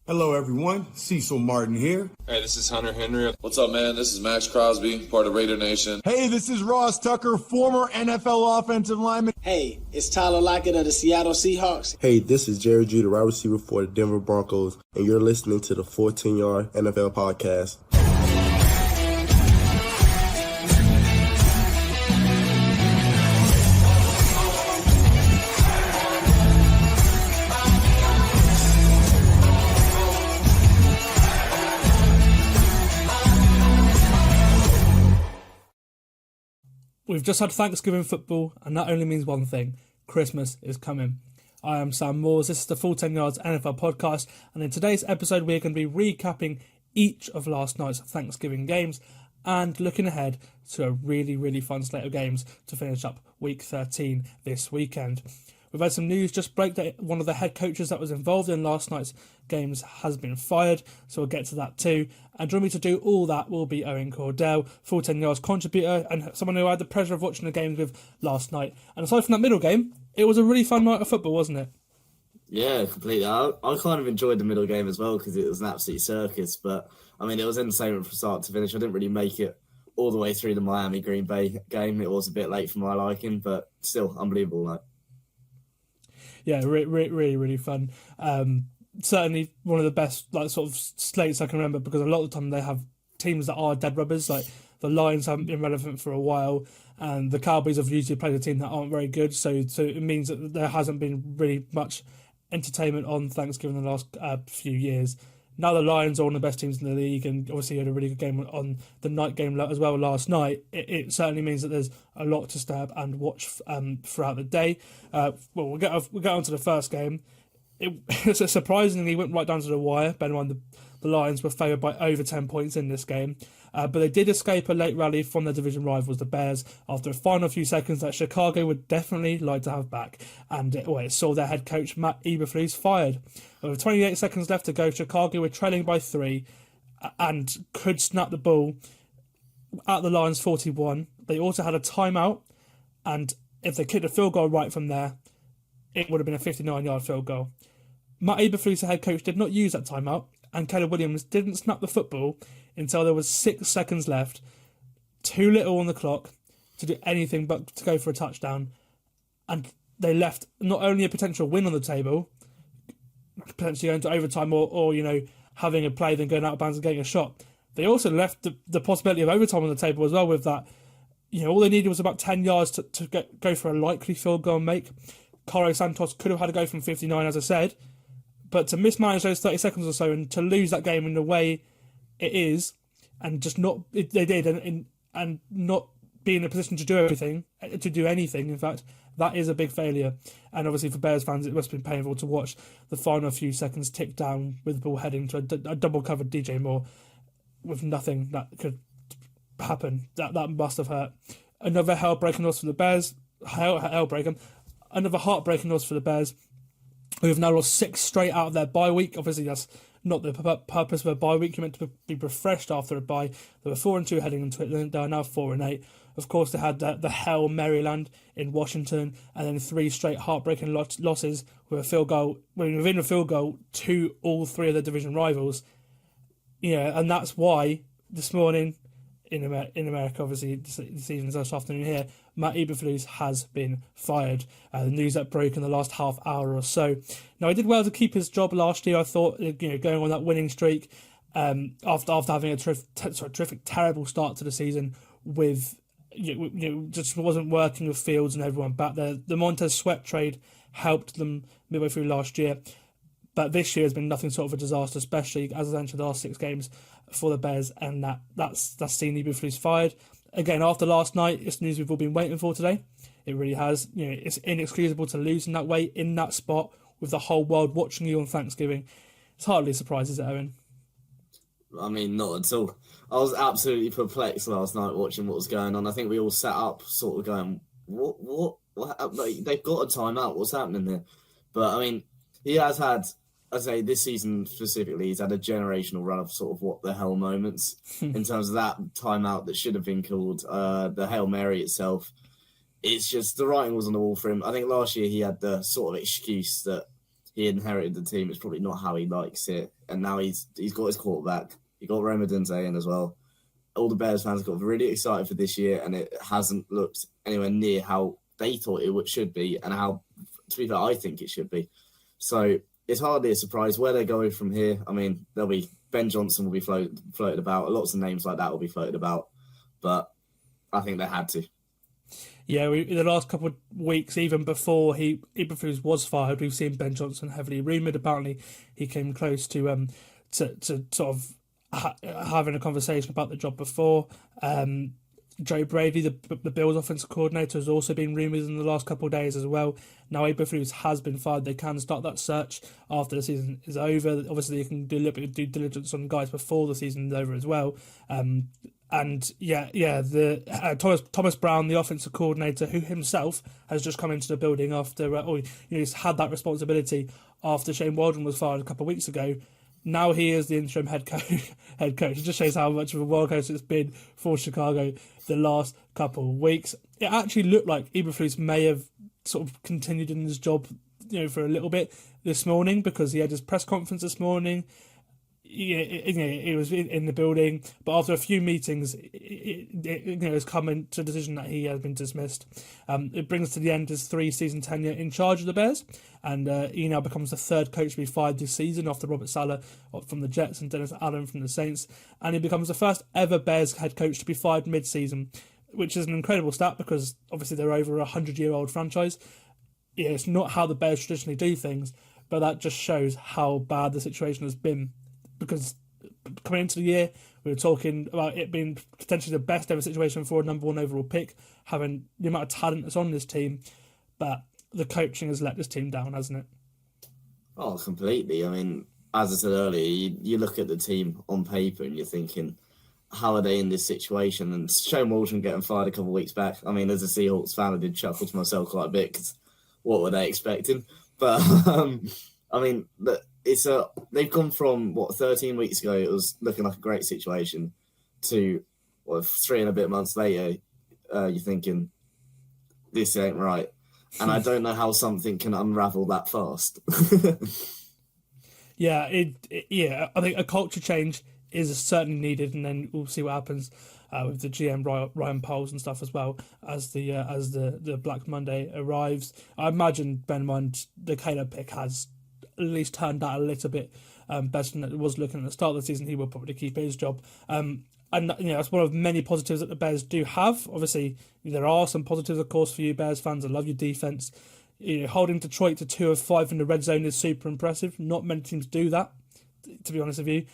Hello, everyone. Cecil Martin here. Hey, this is Hunter Henry. What's up, man? This is Max Crosby, part of Raider Nation. Hey, this is Ross Tucker, former NFL offensive lineman. Hey, it's Tyler Lockett of the Seattle Seahawks. Hey, this is Jerry Judy, wide receiver for the Denver Broncos, and you're listening to the Full10Yards NFL Podcast. We've just had Thanksgiving football, and that only means one thing: Christmas is coming. I am Sam Moores. This is the Full10Yards NFL Podcast, and in today's episode, we're going to be recapping each of last night's Thanksgiving games and looking ahead to a really, really fun slate of games to finish up Week 13 this weekend. We've had some news just break that one of the head coaches that was involved in last night's games has been fired, so we'll get to that too. And joining me to do all that will be Owen Cawdell, Full10Yards contributor, and someone who I had the pleasure of watching the games with last night. And aside from that middle game, it was a really fun night of football, wasn't it? Yeah, completely. I kind of enjoyed the middle game as well because it was an absolute circus. But, I mean, it was entertainment from start to finish. I didn't really make it all the way through the Miami-Green Bay game. It was a bit late for my liking, but still unbelievable night. Yeah, really fun. Certainly one of the best sort of slates I can remember, because a lot of the time they have teams that are dead rubbers. Like the Lions haven't been relevant for a while, and the Cowboys have usually played a team that aren't very good. So it means that there hasn't been really much entertainment on Thanksgiving in the last few years. Now the Lions are one of the best teams in the league, and obviously had a really good game on the night game as well last night. It certainly means that there's a lot to stay up and watch throughout the day. We'll get on to the first game. It surprisingly went right down to the wire. Bear in mind the Lions were favoured by over 10 points in this game. But they did escape a late rally from their division rivals, the Bears, after a final few seconds that Chicago would definitely like to have back. And it saw their head coach, Matt Eberflus, fired. With 28 seconds left to go, Chicago were trailing by 3 and could snap the ball at the Lions 41. They also had a timeout, and if they kicked a field goal right from there, it would have been a 59-yard field goal. Matt Eberflus, the head coach, did not use that timeout, and Caleb Williams didn't snap the football until there was 6 seconds left, too little on the clock to do anything but to go for a touchdown. And they left not only a potential win on the table, potentially going to overtime or having a play, then going out of bounds and getting a shot. They also left the possibility of overtime on the table as well, with that. All they needed was about 10 yards to go for a likely field goal and make. Cairo Santos could have had to go from 59, as I said, but to mismanage those 30 seconds or so and to lose that game in the way it is, and just they did, and not be in a position to do anything, in fact, that is a big failure. And obviously for Bears fans, it must have been painful to watch the final few seconds tick down with the ball heading to a double-covered DJ Moore with nothing that could happen. That must have hurt. Another heartbreaking loss for the Bears. Another heartbreaking loss for the Bears, who have now lost 6 straight out of their bye week. Obviously, that's not the purpose of a bye week. You're meant to be refreshed after a bye. They were 4-2 heading into it. They are now 4-8. Of course, they had the hell Maryland in Washington, and then 3 straight heartbreaking losses with within a field goal to all 3 of their division rivals. And that's why this morning in America, obviously this evening, this afternoon here, Matt Eberflus has been fired. The news that broke in the last half hour or so. Now, he did well to keep his job last year, I thought, going on that winning streak after having a terrific, terrible start to the season with, just wasn't working with Fields and everyone back there. The Montez Sweat trade helped them midway through last year, but this year has been nothing sort of a disaster, especially, as I mentioned, the last 6 games for the Bears, and that's seen Eberflus fired. Again, after last night, it's news we've all been waiting for today. It really has. It's inexcusable to lose in that way, in that spot, with the whole world watching you on Thanksgiving. It's hardly a surprise, is it, Owen? I mean, not at all. I was absolutely perplexed last night watching what was going on. I think we all sat up sort of going, what? Like, they've got a timeout. What's happening there? But, I mean, he has had, I'd say this season specifically, he's had a generational run of sort of what the hell moments in terms of that timeout that should have been called, the Hail Mary itself. It's just the writing was on the wall for him. I think last year he had the sort of excuse that he inherited the team. It's probably not how he likes it. And now he's got his quarterback. He got Roma Dunze in as well. All the Bears fans got really excited for this year, and it hasn't looked anywhere near how they thought it should be, and how, to be fair, I think it should be. So it's hardly a surprise where they're going from here. I mean, there'll be Ben Johnson will be floated about. Lots of names like that will be floated about, but I think they had to. Yeah, in the last couple of weeks, even before Eberflus was fired, we've seen Ben Johnson heavily rumoured. Apparently, he came close to sort of having a conversation about the job before. Joe Brady, the Bills offensive coordinator, has also been rumoured in the last couple of days as well. Now Eberflus has been fired. They can start that search after the season is over. Obviously, you can do a little bit of due diligence on guys before the season is over as well. Thomas Brown, the offensive coordinator, who himself has just come into the building after, he's had that responsibility after Shane Waldron was fired a couple of weeks ago. Now he is the interim head coach. It just shows how much of a wild coach it's been for Chicago the last couple of weeks. It actually looked like Eberflus may have sort of continued in his job, for a little bit this morning, because he had his press conference this morning. He was in the building, but after a few meetings, it's come to a decision that he has been dismissed. It brings to the end his 3-season tenure in charge of the Bears, and he now becomes the third coach to be fired this season after Robert Saleh from the Jets and Dennis Allen from the Saints, and he becomes the first ever Bears head coach to be fired mid-season, which is an incredible stat because obviously they're over a 100-year-old franchise. It's not how the Bears traditionally do things, but that just shows how bad the situation has been. Because coming into the year, we were talking about it being potentially the best ever situation for a number 1 overall pick, having the amount of talent that's on this team, but the coaching has let this team down, hasn't it? Oh, completely. I mean, as I said earlier, you look at the team on paper and you're thinking, how are they in this situation? And Shane Waldron getting fired a couple of weeks back. I mean, as a Seahawks fan, I did chuckle to myself quite a bit because what were they expecting? But, I mean, they've gone from 13 weeks ago, it was looking like a great situation, to 3 and a bit months later, you're thinking, this ain't right. And I don't know how something can unravel that fast. I think a culture change is certainly needed, and then we'll see what happens with the GM Ryan Poles and stuff as well as the Black Monday arrives. I imagine Ben Mund, the Caleb pick, has at least turned out a little bit better than it was looking at the start of the season. He will probably keep his job. And that's one of many positives that the Bears do have. Obviously, there are some positives, of course, for you Bears fans. I love your defense. Holding Detroit to 2 of 5 in the red zone is super impressive. Not many teams do that, to be honest with you.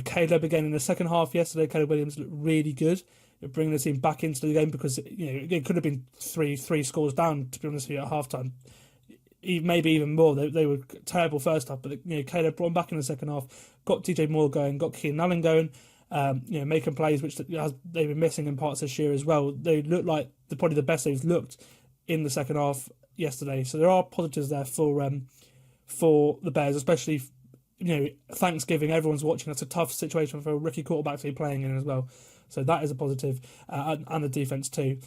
Caleb again in the second half yesterday. Caleb Williams looked really good. Bringing the team back into the game because it could have been three scores down, to be honest with you, at halftime. Maybe even more. They were terrible first half, but Caleb brought them back in the second half, got DJ Moore going, got Keenan Allen going, making plays which they've been missing in parts this year as well. They look like probably the best they've looked in the second half yesterday. So there are positives there for the Bears, especially Thanksgiving. Everyone's watching. That's a tough situation for a rookie quarterback to be playing in as well. So that is a positive, and the defense too.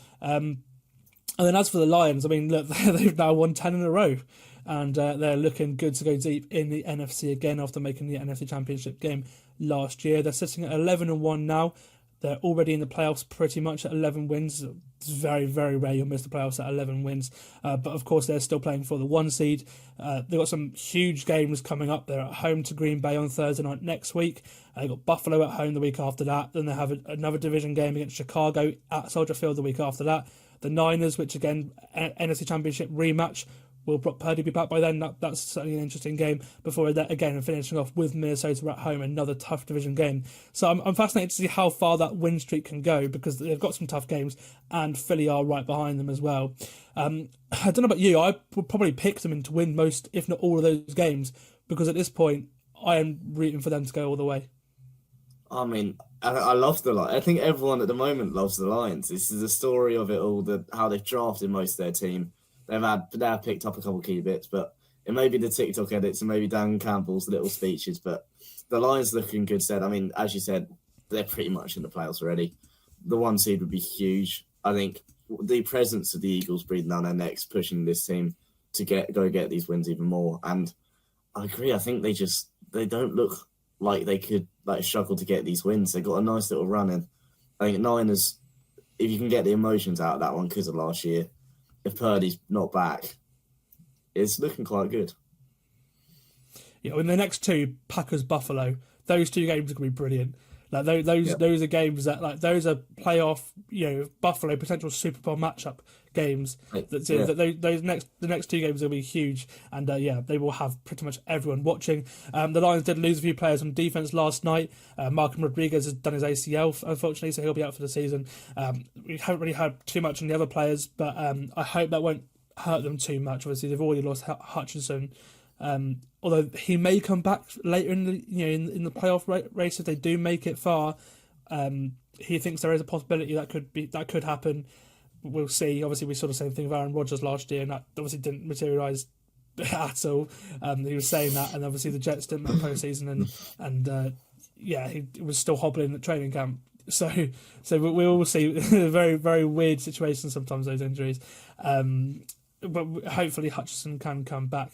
And then as for the Lions, I mean, look, they've now won 10 in a row, and they're looking good to go deep in the NFC again after making the NFC Championship game last year. They're sitting at 11-1 now. They're already in the playoffs pretty much at 11 wins. It's very, very rare you'll miss the playoffs at 11 wins. But of course, they're still playing for the 1 seed. They've got some huge games coming up. They're at home to Green Bay on Thursday night next week. They've got Buffalo at home the week after that. Then they have another division game against Chicago at Soldier Field the week after that. The Niners, which again, NFC Championship rematch. Will Brock Purdy be back by then? That's certainly an interesting game before again finishing off with Minnesota at home, another tough division game. So I'm fascinated to see how far that win streak can go because they've got some tough games and Philly are right behind them as well. I don't know about you, I would probably pick them to win most, if not all of those games because at this point I am rooting for them to go all the way. I mean, I love the Lions. I think everyone at the moment loves the Lions. This is the story of it all, how they've drafted most of their team. They've picked up a couple of key bits, but it may be the TikTok edits and maybe Dan Campbell's little speeches, but the Lions look in good stead. I mean, as you said, they're pretty much in the playoffs already. The 1 seed would be huge. I think the presence of the Eagles breathing down their necks, pushing this team to go get these wins even more. And I agree. I think they don't look like they could struggle to get these wins. They got a nice little run in. I think Niners, if you can get the emotions out of that one because of last year, if Purdy's not back, it's looking quite good. Yeah, in the next two, Packers Buffalo, those two games are going to be brilliant. Like those are games that those are playoff, Buffalo potential Super Bowl matchup games. The next two games will be huge, and they will have pretty much everyone watching. The Lions did lose a few players on defense last night. Markham Rodriguez has done his ACL, unfortunately, so he'll be out for the season. We haven't really heard too much on the other players, but I hope that won't hurt them too much. Obviously, they've already lost Hutchinson. Although he may come back later in the in the playoff race if they do make it far, he thinks there is a possibility that could happen. We'll see. Obviously, we saw the same thing with Aaron Rodgers last year, and that obviously didn't materialise at all. He was saying that, and obviously the Jets didn't make postseason, and he was still hobbling at training camp. So we all see very, very weird situations sometimes, those injuries. But hopefully Hutchinson can come back.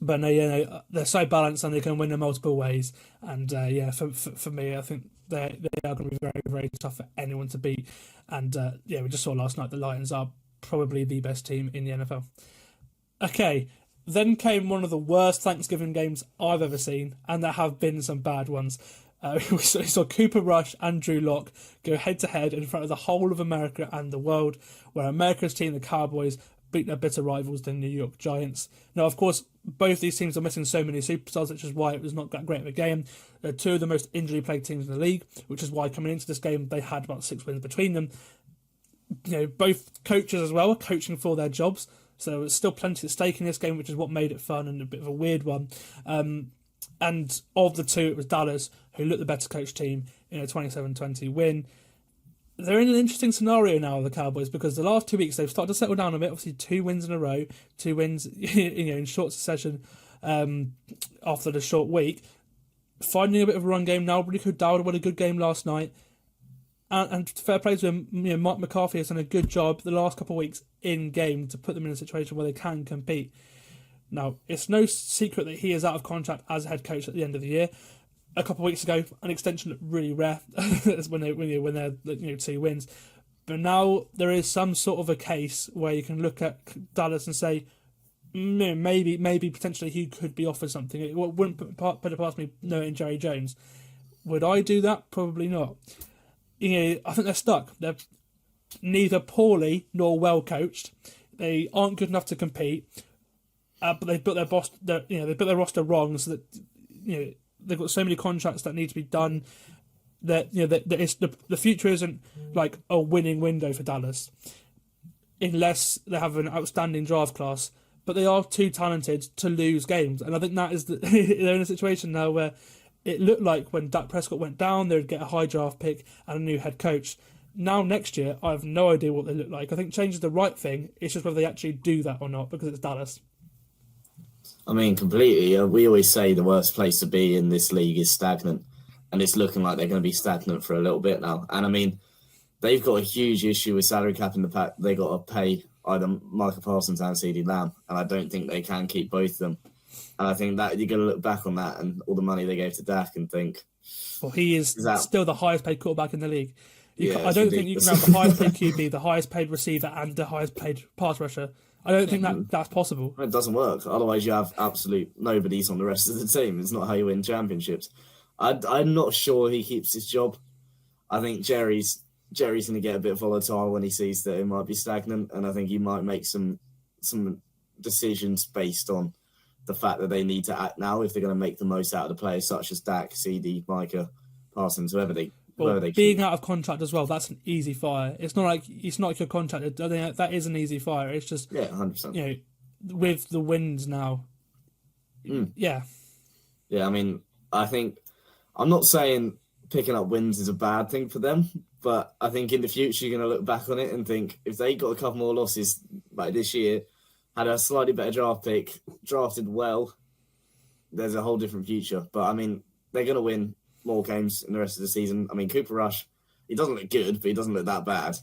But no, they're so balanced and they can win in multiple ways. And for me, I think they are going to be very, very tough for anyone to beat. And we just saw last night the Lions are probably the best team in the NFL. Okay, then came one of the worst Thanksgiving games I've ever seen, and there have been some bad ones. We saw Cooper Rush and Drew Lock go head-to-head in front of the whole of America and the world, where America's team, the Cowboys, beat their bitter rivals, the New York Giants. Now, of course, both these teams are missing so many superstars, which is why it was not that great of a game. They're two of the most injury-plagued teams in the league, which is why coming into this game, they had about 6 wins between them. Both coaches as well are coaching for their jobs, so there was still plenty at stake in this game, which is what made it fun and a bit of a weird one. And of the two, it was Dallas who looked the better coach team in a 27-20 win. They're in an interesting scenario now, the Cowboys, because the last 2 weeks they've started to settle down a bit. Obviously, 2 wins in a row, 2 wins in short succession after the short week. Finding a bit of a run game now. Rico Dowd had a good game last night. And fair play to him, Mike McCarthy has done a good job the last couple of weeks in game to put them in a situation where they can compete. Now, it's no secret that he is out of contract as a head coach at the end of the year. A couple of weeks ago, an extension looked really rare when they're 2 wins. But now there is some sort of a case where you can look at Dallas and say, maybe potentially he could be offered something. It wouldn't put it past me knowing Jerry Jones. Would I do that? Probably not. I think they're stuck. They're neither poorly nor well coached. They aren't good enough to compete. But they built their roster wrong, so that they've got so many contracts that need to be done. That the future isn't like a winning window for Dallas, unless they have an outstanding draft class. But they are too talented to lose games, and I think that is they're in a situation now where it looked like when Dak Prescott went down, they'd get a high draft pick and a new head coach. Now next year, I have no idea what they look like. I think change is the right thing. It's just whether they actually do that or not, because it's Dallas. I mean, completely. We always say the worst place to be in this league is stagnant, and it's looking like they're going to be stagnant for a little bit now. And I mean, they've got a huge issue with salary cap in the pack. They got to pay either Micah Parsons and CeeDee Lamb, and I don't think they can keep both of them. And I think that you're going to look back on that and all the money they gave to Dak and think, well, he is still the highest paid quarterback in the league. Yeah, I don't think you can have the highest paid QB, the highest paid receiver, and the highest paid pass rusher. I don't think that's possible. It doesn't work. Otherwise, you have absolute nobodies on the rest of the team. It's not how you win championships. I'm not sure he keeps his job. I think Jerry's going to get a bit volatile when he sees that it might be stagnant, and I think he might make some decisions based on the fact that they need to act now if they're going to make the most out of the players such as Dak, CD, Micah, Parsons, whoever they being keep. Out of contract as well, that's an easy fire. It's not like you're contracted. I think that is an easy fire. It's just 100%. With the wins now. Yeah. Yeah, I mean, I think I'm not saying picking up wins is a bad thing for them, but I think in the future you're going to look back on it and think if they got a couple more losses like this year, had a slightly better draft pick, drafted well, there's a whole different future. But I mean, they're going to win more games in the rest of the season. I mean, Cooper Rush, he doesn't look good, but he doesn't look that bad.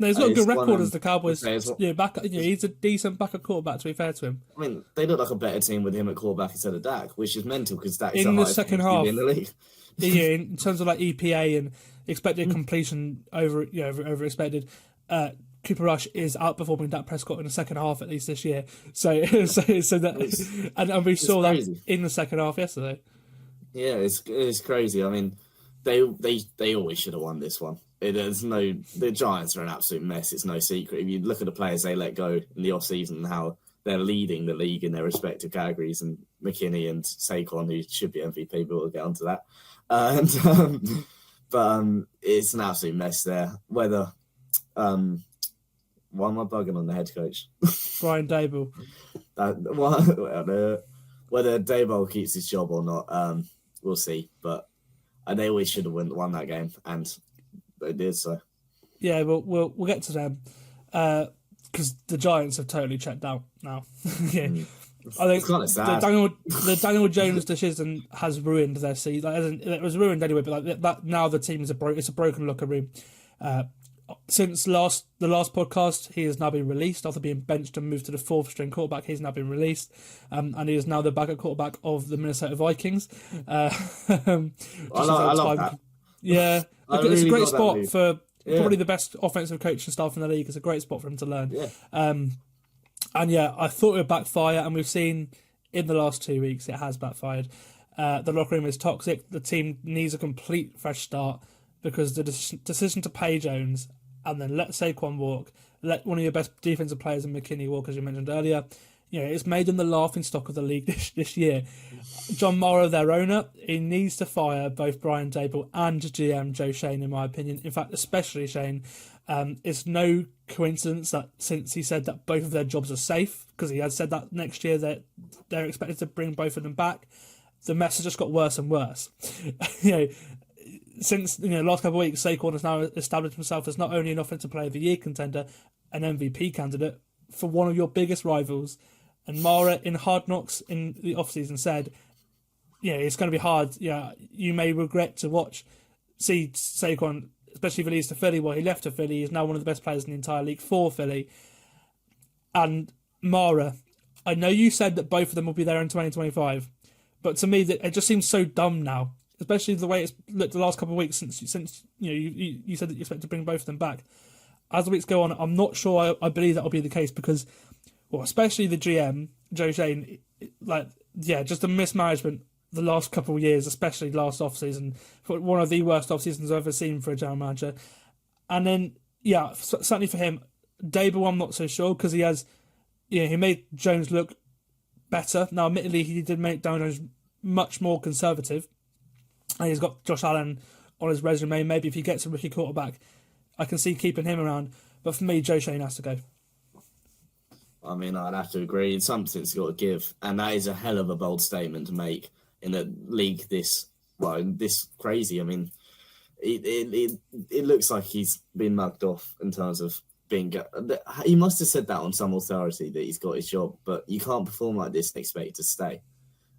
No, he's got a It's good one record of as the Cowboys. it's one- He's a decent backup quarterback, to be fair to him. I mean, they look like a better team with him at quarterback instead of Dak, which is mental because Dak's In the the highest second QB half. in the league. Yeah, in terms of like EPA and expected completion over expected, Cooper Rush is outperforming Dak Prescott in the second half at least this year. So that and we saw that crazy. in the second half yesterday. Yeah, it's crazy. I mean, they always should have won this one. The Giants are an absolute mess. It's no secret. If you look at the players they let go in the offseason and how they're leading the league in their respective categories, and McKinney and Saquon, who should be MVP, but we'll get onto that. But it's an absolute mess there. Whether why am I bugging on the head coach? Brian Dable. Whether Dayball keeps his job or not, we'll see. But they always should have won that game, and they did so. Yeah, we'll get to them because the Giants have totally checked out now. Yeah. I think It's kind of sad. the Daniel Jones decision has ruined their season. It was ruined anyway, but like that now the team is it's a broken locker room. Since the last podcast, he has now been released after being benched and moved to the fourth string quarterback. He's now been released, and he is now the backup quarterback of the Minnesota Vikings. I love that. Yeah, I it's really a great got that spot move. for Yeah. probably the best offensive coaching staff in the league. It's a great spot for him to learn. Yeah. And yeah, I thought it would backfire, and we've seen in the last 2 weeks it has backfired. The locker room is toxic. The team needs a complete fresh start because the decision to pay Jones and then let Saquon walk, let one of your best defensive players in McKinney walk, as you mentioned earlier, it's made them the laughing stock of the league this year. John Morrow, their owner, he needs to fire both Brian Dable and GM Joe Shane, in my opinion. In fact, especially Shane. It's no coincidence that since he said that both of their jobs are safe, because he had said that next year that they're expected to bring both of them back, the mess has just got worse and worse. Since the last couple of weeks, Saquon has now established himself as not only an Offensive Player of the Year contender, an MVP candidate for one of your biggest rivals. And Mara in Hard Knocks in the offseason said, it's going to be hard. You may regret to see Saquon, especially if he leaves to Philly. Well, he left to Philly. He's now one of the best players in the entire league for Philly. And Mara, I know you said that both of them will be there in 2025, but to me, it just seems so dumb now, especially the way it's looked the last couple of weeks since you said that you expect to bring both of them back. As the weeks go on, I'm not sure I believe that will be the case because, well, especially the GM, Joe Shane, just the mismanagement the last couple of years, especially last offseason, one of the worst off-seasons I've ever seen for a general manager. And then, certainly for him, Dable, I'm not so sure because he has, he made Jones look better. Now, admittedly, he did make Jones much more conservative. And he's got Josh Allen on his resume. Maybe if he gets a rookie quarterback, I can see keeping him around. But for me, Joe Shane has to go. I mean, I'd have to agree. Something's got to give. And that is a hell of a bold statement to make in a league this crazy. I mean, it looks like he's been mugged off in terms of being... He must have said that on some authority that he's got his job, but you can't perform like this and expect to stay.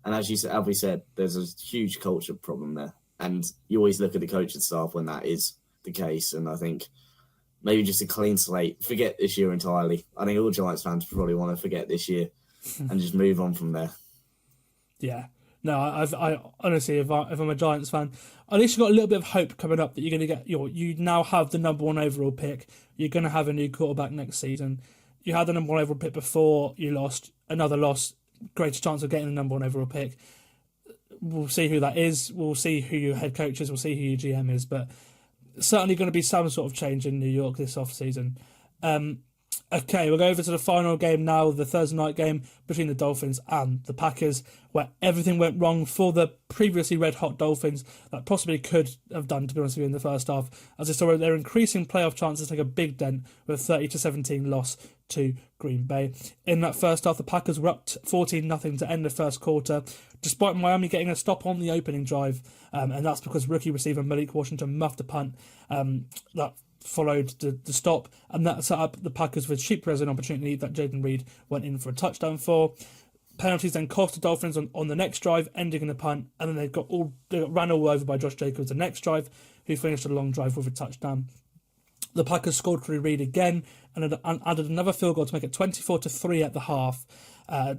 And as we said, there's a huge culture problem there. And you always look at the coaching staff when that is the case. And I think maybe just a clean slate. Forget this year entirely. I think all Giants fans probably want to forget this year and just move on from there. Yeah. No, I honestly, if I'm a Giants fan, at least you've got a little bit of hope coming up that you're going to get. You now have the number one overall pick. You're going to have a new quarterback next season. You had the number one overall pick before you lost. Another loss, greater chance of getting the number one overall pick. We'll see who that is. We'll see who your head coach is. We'll see who your GM is. But certainly going to be some sort of change in New York this offseason. Okay, we'll go over to the final game now, the Thursday night game between the Dolphins and the Packers, where everything went wrong for the previously red-hot Dolphins that possibly could have done, to be honest with you, in the first half, as they saw their increasing playoff chances take a big dent with a 30-17 loss to Green Bay. In that first half, the Packers were up 14-0 to end the first quarter, despite Miami getting a stop on the opening drive, and that's because rookie receiver Malik Washington muffed a punt that followed the stop, and that set up the Packers with cheap red zone opportunity that Jaden Reed went in for a touchdown for. Penalties then cost the Dolphins on the next drive, ending in a punt, and then they got ran all over by Josh Jacobs the next drive, who finished a long drive with a touchdown. The Packers scored through Reed again and added another field goal to make it 24-3 at the half.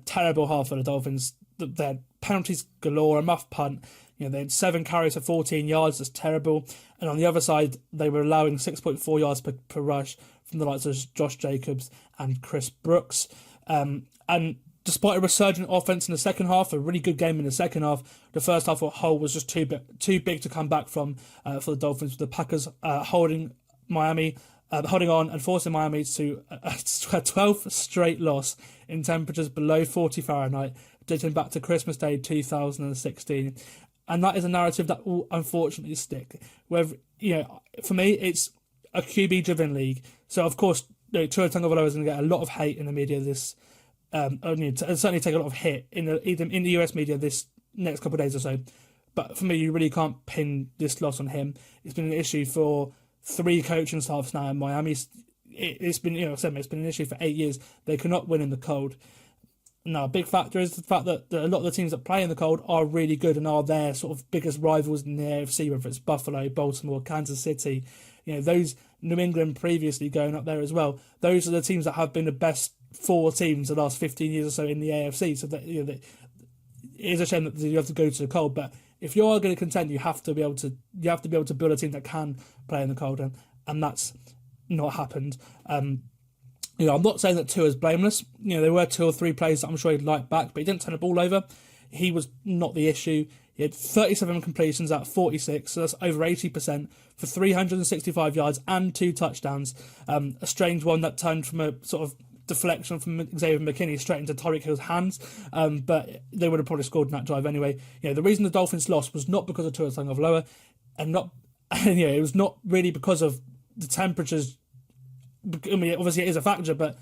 Terrible half for the Dolphins. They had penalties galore, a muff punt. They had 7 carries for 14 yards. That's terrible. And on the other side, they were allowing 6.4 yards per rush from the likes of Josh Jacobs and Chris Brooks. And despite a resurgent offense in the second half, a really good game in the second half, the first half whole was just too big to come back from for the Dolphins, with the Packers holding on and forcing Miami to a 12th straight loss in temperatures below 40 Fahrenheit, dating back to Christmas Day 2016. And that is a narrative that will unfortunately stick. Whether, for me, it's a QB-driven league. So, of course, Tua Tagovailoa is going to get a lot of hate in the media this, certainly take a lot of hit in the US media this next couple of days or so. But for me, you really can't pin this loss on him. It's been an issue for 3 coaching staffs now in Miami. It's been, it's been an issue for 8 years. They cannot win in the cold. Now, a big factor is the fact that a lot of the teams that play in the cold are really good and are their sort of biggest rivals in the AFC, whether it's Buffalo, Baltimore, Kansas City. Those New England previously going up there as well. Those are the teams that have been the best 4 teams the last 15 years or so in the AFC. So that, it is a shame that you have to go to the cold, but if you are going to contend, you have to be able to build a team that can play in the cold, and that's not happened. I'm not saying that Tua is blameless. There were 2 or 3 plays that I'm sure he'd like back, but he didn't turn the ball over. He was not the issue. He had 37 completions out of 46, so that's over 80% for 365 yards and 2 touchdowns. A strange one that turned from a sort of deflection from Xavier McKinney straight into Tyreek Hill's hands, but they would have probably scored in that drive anyway. The reason the Dolphins lost was not because of Tua Tagovailoa, it was not really because of the temperatures. I mean, obviously it is a factor, but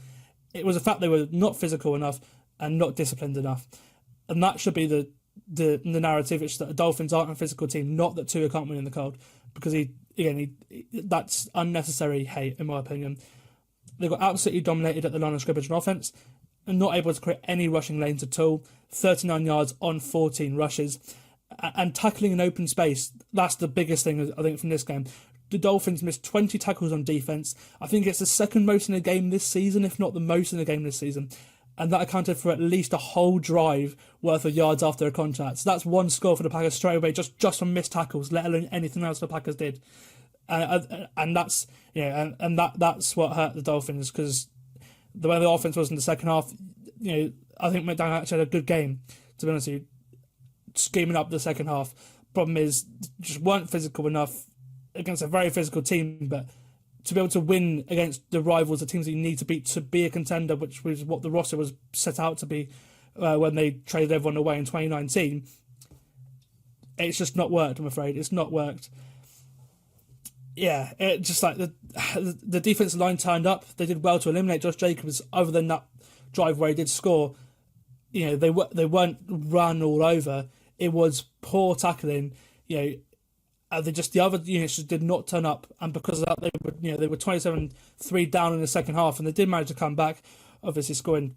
it was a fact they were not physical enough and not disciplined enough, and that should be the narrative. It's that the Dolphins aren't a physical team, not that Tua can't win in the cold, because that's unnecessary hate in my opinion. They got absolutely dominated at the line of scrimmage and offense, and not able to create any rushing lanes at all. 39 yards on 14 rushes, and tackling in open space. That's the biggest thing I think from this game. The Dolphins missed 20 tackles on defense. I think it's the second most in a game this season, if not the most in a game this season. And that accounted for at least a whole drive worth of yards after a contact. So that's 1 score for the Packers straight away, just from missed tackles, let alone anything else the Packers did. And that's that's what hurt the Dolphins, because the way the offense was in the second half, I think McDaniel actually had a good game, to be honest with you, scheming up the second half. Problem is, just weren't physical enough against a very physical team, but to be able to win against the rivals, the teams that you need to beat to be a contender, which was what the roster was set out to be when they traded everyone away in 2019, it's just not worked, I'm afraid. It's not worked. Yeah, it just like the defensive line turned up. They did well to eliminate Josh Jacobs. Other than that drive where he did score, they weren't run all over. It was poor tackling. The other units just did not turn up, and because of that, they were 27-3 down in the second half, and they did manage to come back, obviously scoring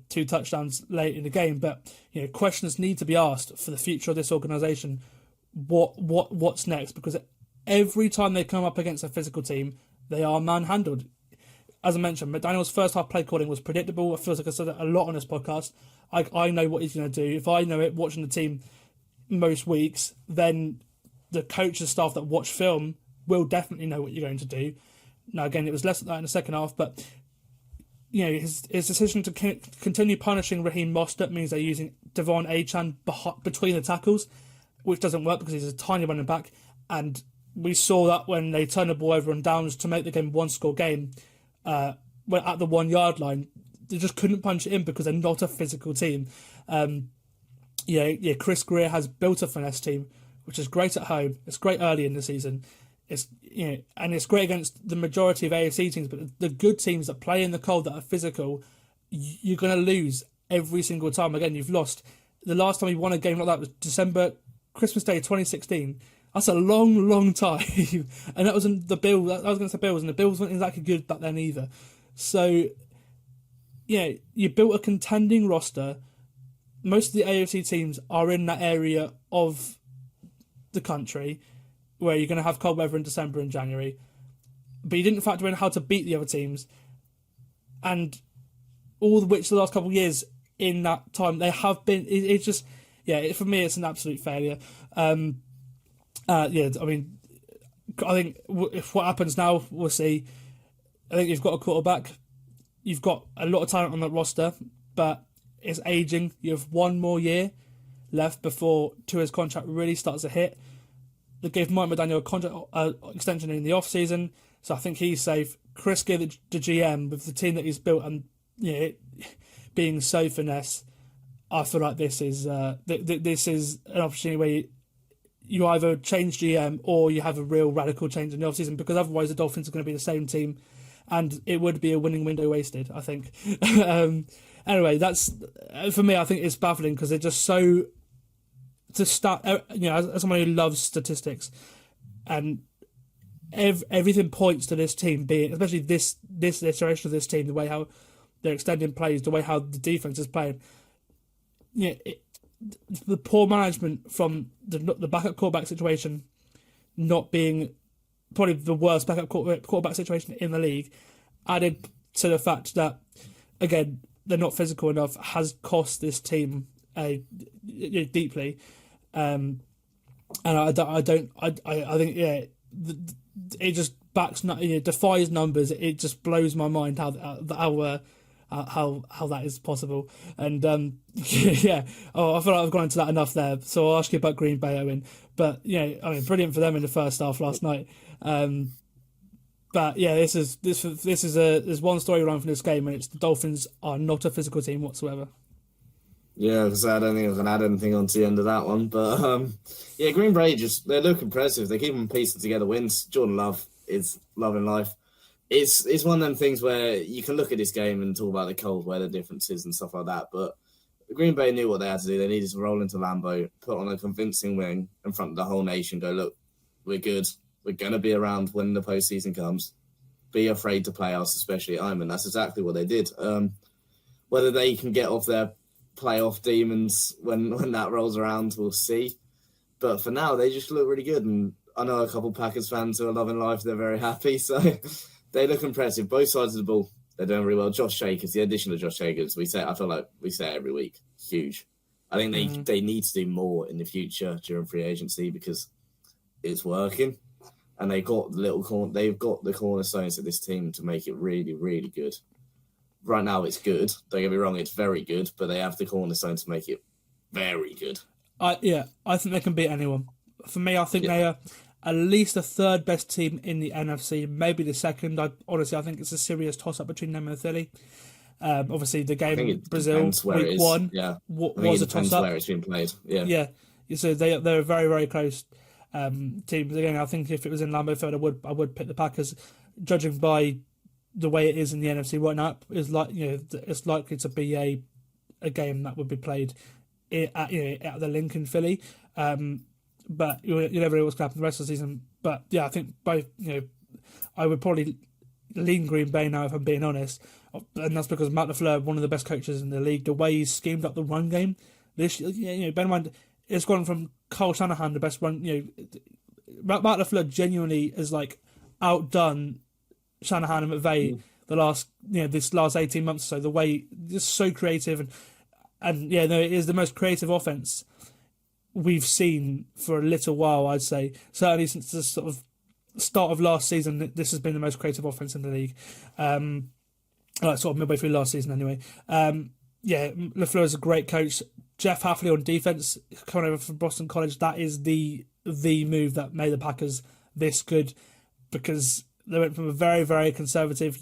2 touchdowns late in the game. But questions need to be asked for the future of this organisation. What's next? Because every time they come up against a physical team, they are manhandled. As I mentioned, McDaniel's first half play calling was predictable. It feels like I said it a lot on this podcast. I know what he's going to do. If I know it watching the team most weeks, then the coach's staff that watch film will definitely know what you're going to do. Now, again, it was less than that in the second half, but his decision to continue punishing Raheem Mostert means they're using Devon Achane between the tackles, which doesn't work because he's a tiny running back, and we saw that when they turned the ball over on downs to make the game 1-score game, when at the 1 yard line, they just couldn't punch it in because they're not a physical team. Chris Greer has built a finesse team, which is great at home. It's great early in the season. It's and it's great against the majority of AFC teams, but the good teams that play in the cold that are physical, you're going to lose every single time. Again, you've lost. The last time you won a game like that was Christmas Day 2016. That's a long, long time. And that was in the Bills. That was against the Bills, and the Bills weren't exactly good back then either. So, you built a contending roster. Most of the AFC teams are in that area of the country where you're going to have cold weather in December and January. but he didn't factor in how to beat the other teams, and all of which the last couple of years in that time they have been. It's just for me it's an absolute failure. I mean, I think if what happens now, we'll see. I think you've got a quarterback, you've got a lot of talent on that roster, but it's aging. You have one more year left before Tua's contract really starts to hit. They gave Mike McDaniel a contract extension in the off season, so I think he's safe. Chris Gear, the GM, with the team that he's built, and being so finesse, I feel like this is an opportunity where you either change GM or you have a real radical change in the off season, because otherwise the Dolphins are going to be the same team, and it would be a winning window wasted, I think. Anyway, that's for me. I think it's baffling because they're just so. To start, as someone who loves statistics, and everything points to this team being, especially this iteration of this team, the way how they're extending plays, the way how the defense is playing. The poor management from the backup quarterback situation, not being probably the worst backup quarterback situation in the league, added to the fact that, again, they're not physical enough, has cost this team deeply. And I think it just defies numbers. It just blows my mind how that is possible. And I feel like I've gone into that enough there. So I'll ask you about Green Bay, Owen. But brilliant for them in the first half last night. But yeah, there's one storyline from this game, and it's the Dolphins are not a physical team whatsoever. Yeah, because I don't think I can add anything on to the end of that one. But Green Bay they look impressive. They keep them piecing together wins. Jordan Love is loving life. It's one of them things where you can look at this game and talk about the cold weather differences and stuff like that. But Green Bay knew what they had to do. They needed to roll into Lambeau, put on a convincing win in front of the whole nation. Go, look, we're good. We're going to be around when the postseason comes. Be afraid to play us, especially at home. And that's exactly what they did. Whether they can get off their playoff demons when that rolls around, we'll see. But for now, they just look really good. And I know a couple Packers fans who are loving life. They're very happy. So they look impressive. Both sides of the ball, they're doing really well. Josh Jacobs, the addition of Josh Jacobs, I feel like we say it every week. Huge. I think they need to do more in the future during free agency because it's working. And they've got the cornerstones of this team to make it really, really good. Right now, it's good. Don't get me wrong, it's very good, but they have the cornerstone to make it very good. I think they can beat anyone. For me, I think they are at least the third best team in the NFC, maybe the second. I think it's a serious toss-up between them and Philly. Obviously, the game in Brazil, week one, was a toss-up. Where it's been played. Yeah. So they're very, very close teams. Again, I think if it was in Lambeau Field, I would pick the Packers, judging by the way it is in the NFC right now. Is like it's likely to be a game that would be played at the Lincoln Philly. But you never know what's going to happen the rest of the season. But yeah, I think both. I would probably lean Green Bay now if I'm being honest, and that's because Matt Eberflus, one of the best coaches in the league, the way he's schemed up the run game this year. Bear in mind, it's gone from Kyle Shanahan, the best run. Matt Eberflus genuinely has outdone Shanahan and McVay this last 18 months or so. The way it's so creative and it is the most creative offense we've seen for a little while. I'd say certainly since the sort of start of last season, this has been the most creative offense in the league. Sort of midway through last season, anyway. LaFleur is a great coach. Jeff Hafley on defense, coming over from Boston College, that is the move that made the Packers this good, because they went from a very, very conservative,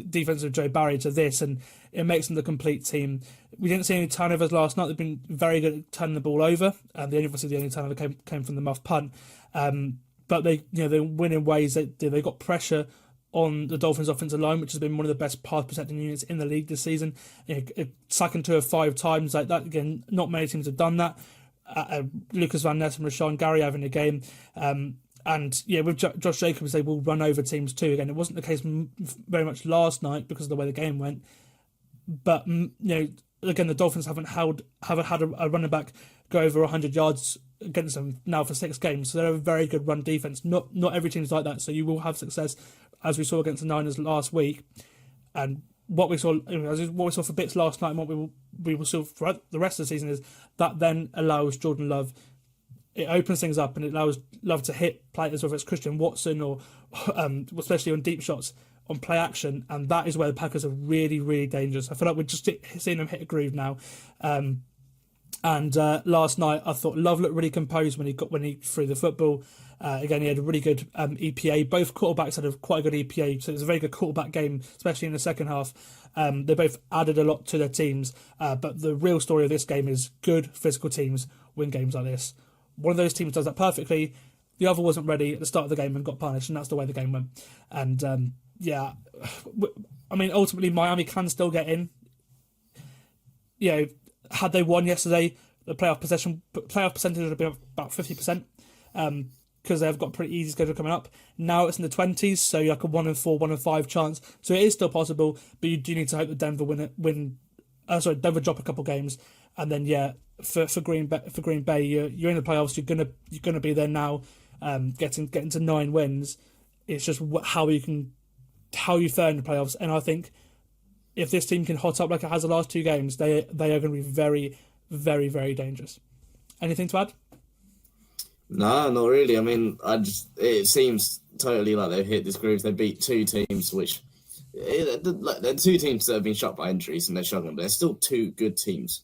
defense of Joe Barry to this, and it makes them the complete team. We didn't see any turnovers last night. They've been very good at turning the ball over, and the only turnover came from the muff punt. But they win in ways that they got pressure on the Dolphins' offensive line, which has been one of the best pass protecting units in the league this season. Sacking to 5 times like that. Again, not many teams have done that. Lucas Van Ness and Rashawn Gary having a game. With Josh Jacobs, they will run over teams too. Again, it wasn't the case very much last night because of the way the game went. But again, the Dolphins haven't had a running back go over 100 yards against them now for 6 games. So they're a very good run defense. Not every team's like that. So you will have success as we saw against the Niners last week, and what we saw, what we saw for bits last night, and what we will see throughout the rest of the season is that then allows Jordan Love. It opens things up and it allows Love to hit players, whether it's Christian Watson or especially on deep shots, on play action, and that is where the Packers are really, really dangerous. I feel like we're just seeing them hit a groove now. And last night I thought Love looked really composed when he threw the football. Again, he had a really good EPA. Both quarterbacks had quite a good EPA, so it was a very good quarterback game, especially in the second half. They both added a lot to their teams, but the real story of this game is good physical teams win games like this. One of those teams does that perfectly. The other wasn't ready at the start of the game and got punished, and that's the way the game went. And yeah, I mean, ultimately Miami can still get in. You know, had they won yesterday, the playoff percentage would have been about 50%, because they've got a pretty easy schedule coming up. Now it's in the 20s, so you're like a 1-4, 1-5 chance. So it is still possible, but you do need to hope that Denver Denver drop a couple games, and then for Green Bay, you're in the playoffs. You're gonna be there now, getting to 9 wins. It's just how you fare in the playoffs, and I think if this team can hot up like it has the last 2 games, they are going to be very, very, very dangerous. Anything to add? No, not really. I mean, it seems totally like they've hit this groove. They beat 2 teams, which they're 2 teams that have been shot by injuries and they're struggling, but they're still 2 good teams.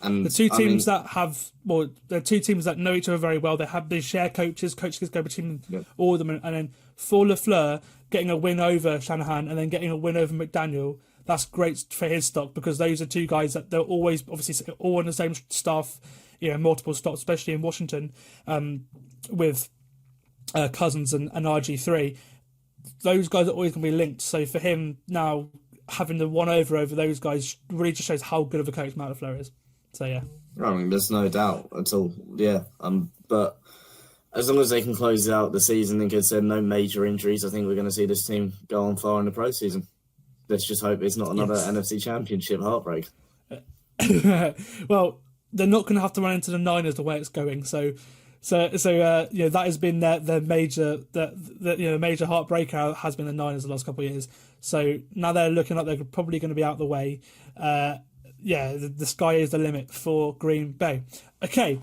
And the 2 teams they're 2 teams that know each other very well. They share coaches. Coaches go between all of them, and then for LaFleur getting a win over Shanahan and then getting a win over McDaniel. That's great for his stock, because those are 2 guys that they're always obviously all on the same staff, multiple stops, especially in Washington, with Cousins and RG3. Those guys are always going to be linked. So for him now, having the one over those guys really just shows how good of a coach Matt Eberflus is. So yeah, I mean, there's no doubt at all. Yeah, but as long as they can close out the season and get no major injuries, I think we're going to see this team go on far in the pro season. Let's just hope it's not another NFC Championship heartbreak. Well, they're not going to have to run into the Niners the way it's going. So that has been their major major heartbreaker has been the Niners the last couple of years. So now they're looking like they're probably going to be out of the way. The sky is the limit for Green Bay. Okay,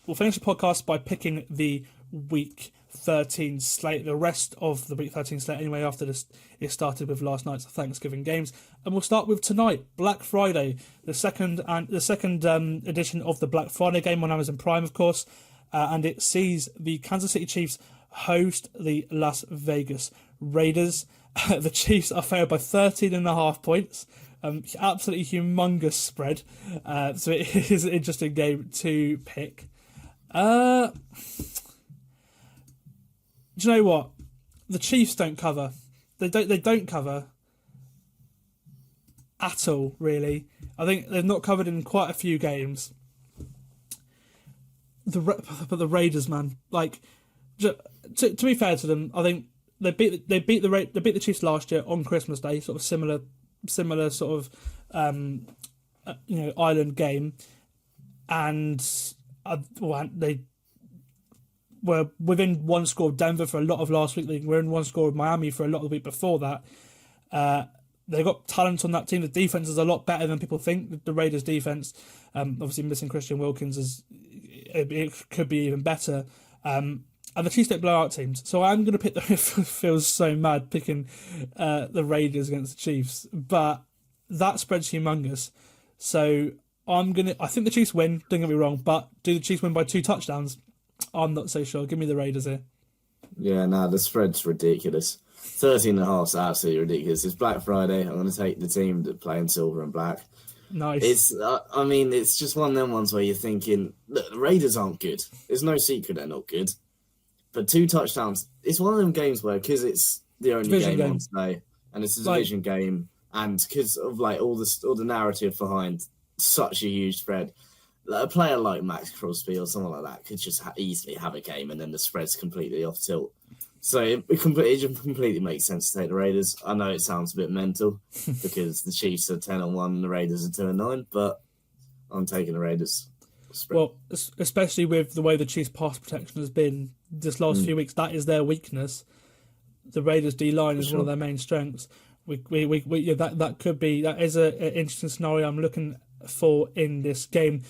we'll finish the podcast by picking the Week 13 slate, the rest of the Week 13 slate anyway, after this it started with last night's Thanksgiving games, and we'll start with tonight, Black Friday, the second edition of the Black Friday game on Amazon Prime, of course, and it sees the Kansas City Chiefs host the Las Vegas Raiders. The Chiefs are favored by 13.5 points, absolutely humongous spread, so it is an interesting game to pick. Do you know what? The Chiefs don't cover. They don't cover at all, really. I think they've not covered in quite a few games. But the Raiders, man, like, to be fair to them, I think they beat the Chiefs last year on Christmas Day, sort of similar sort of island game, and they were within 1 score of Denver for a lot of last week. They were in 1 score of Miami for a lot of the week before that. They've got talent on that team. The defense is a lot better than people think. The Raiders' defense, obviously missing Christian Wilkins, it could be even better. And the Chiefs don't blow out teams. So I'm going to pick it feels so mad picking the Raiders against the Chiefs. But that spread's humongous. So I think the Chiefs win, don't get me wrong, but do the Chiefs win by 2 touchdowns? I'm not so sure. Give me the Raiders here. Yeah, the spread's ridiculous. 13.5 is absolutely ridiculous. It's Black Friday. I'm going to take the team that play in silver and black. Nice. It's just one of them ones where you're thinking, look, the Raiders aren't good. There's no secret they're not good. But 2 touchdowns, it's one of them games where, because it's the only game on today, and it's a division game, and because of all the narrative behind such a huge spread, a player like Max Crosby or someone like that could just easily have a game, and then the spread's completely off tilt. So it completely makes sense to take the Raiders. I know it sounds a bit mental because the Chiefs are 10-1 and the Raiders are 2-9, but I'm taking the Raiders. Spread. Well, especially with the way the Chiefs' pass protection has been this last few weeks, that is their weakness. the Raiders D line is one of their main strengths. That is an interesting scenario I'm looking for in this game.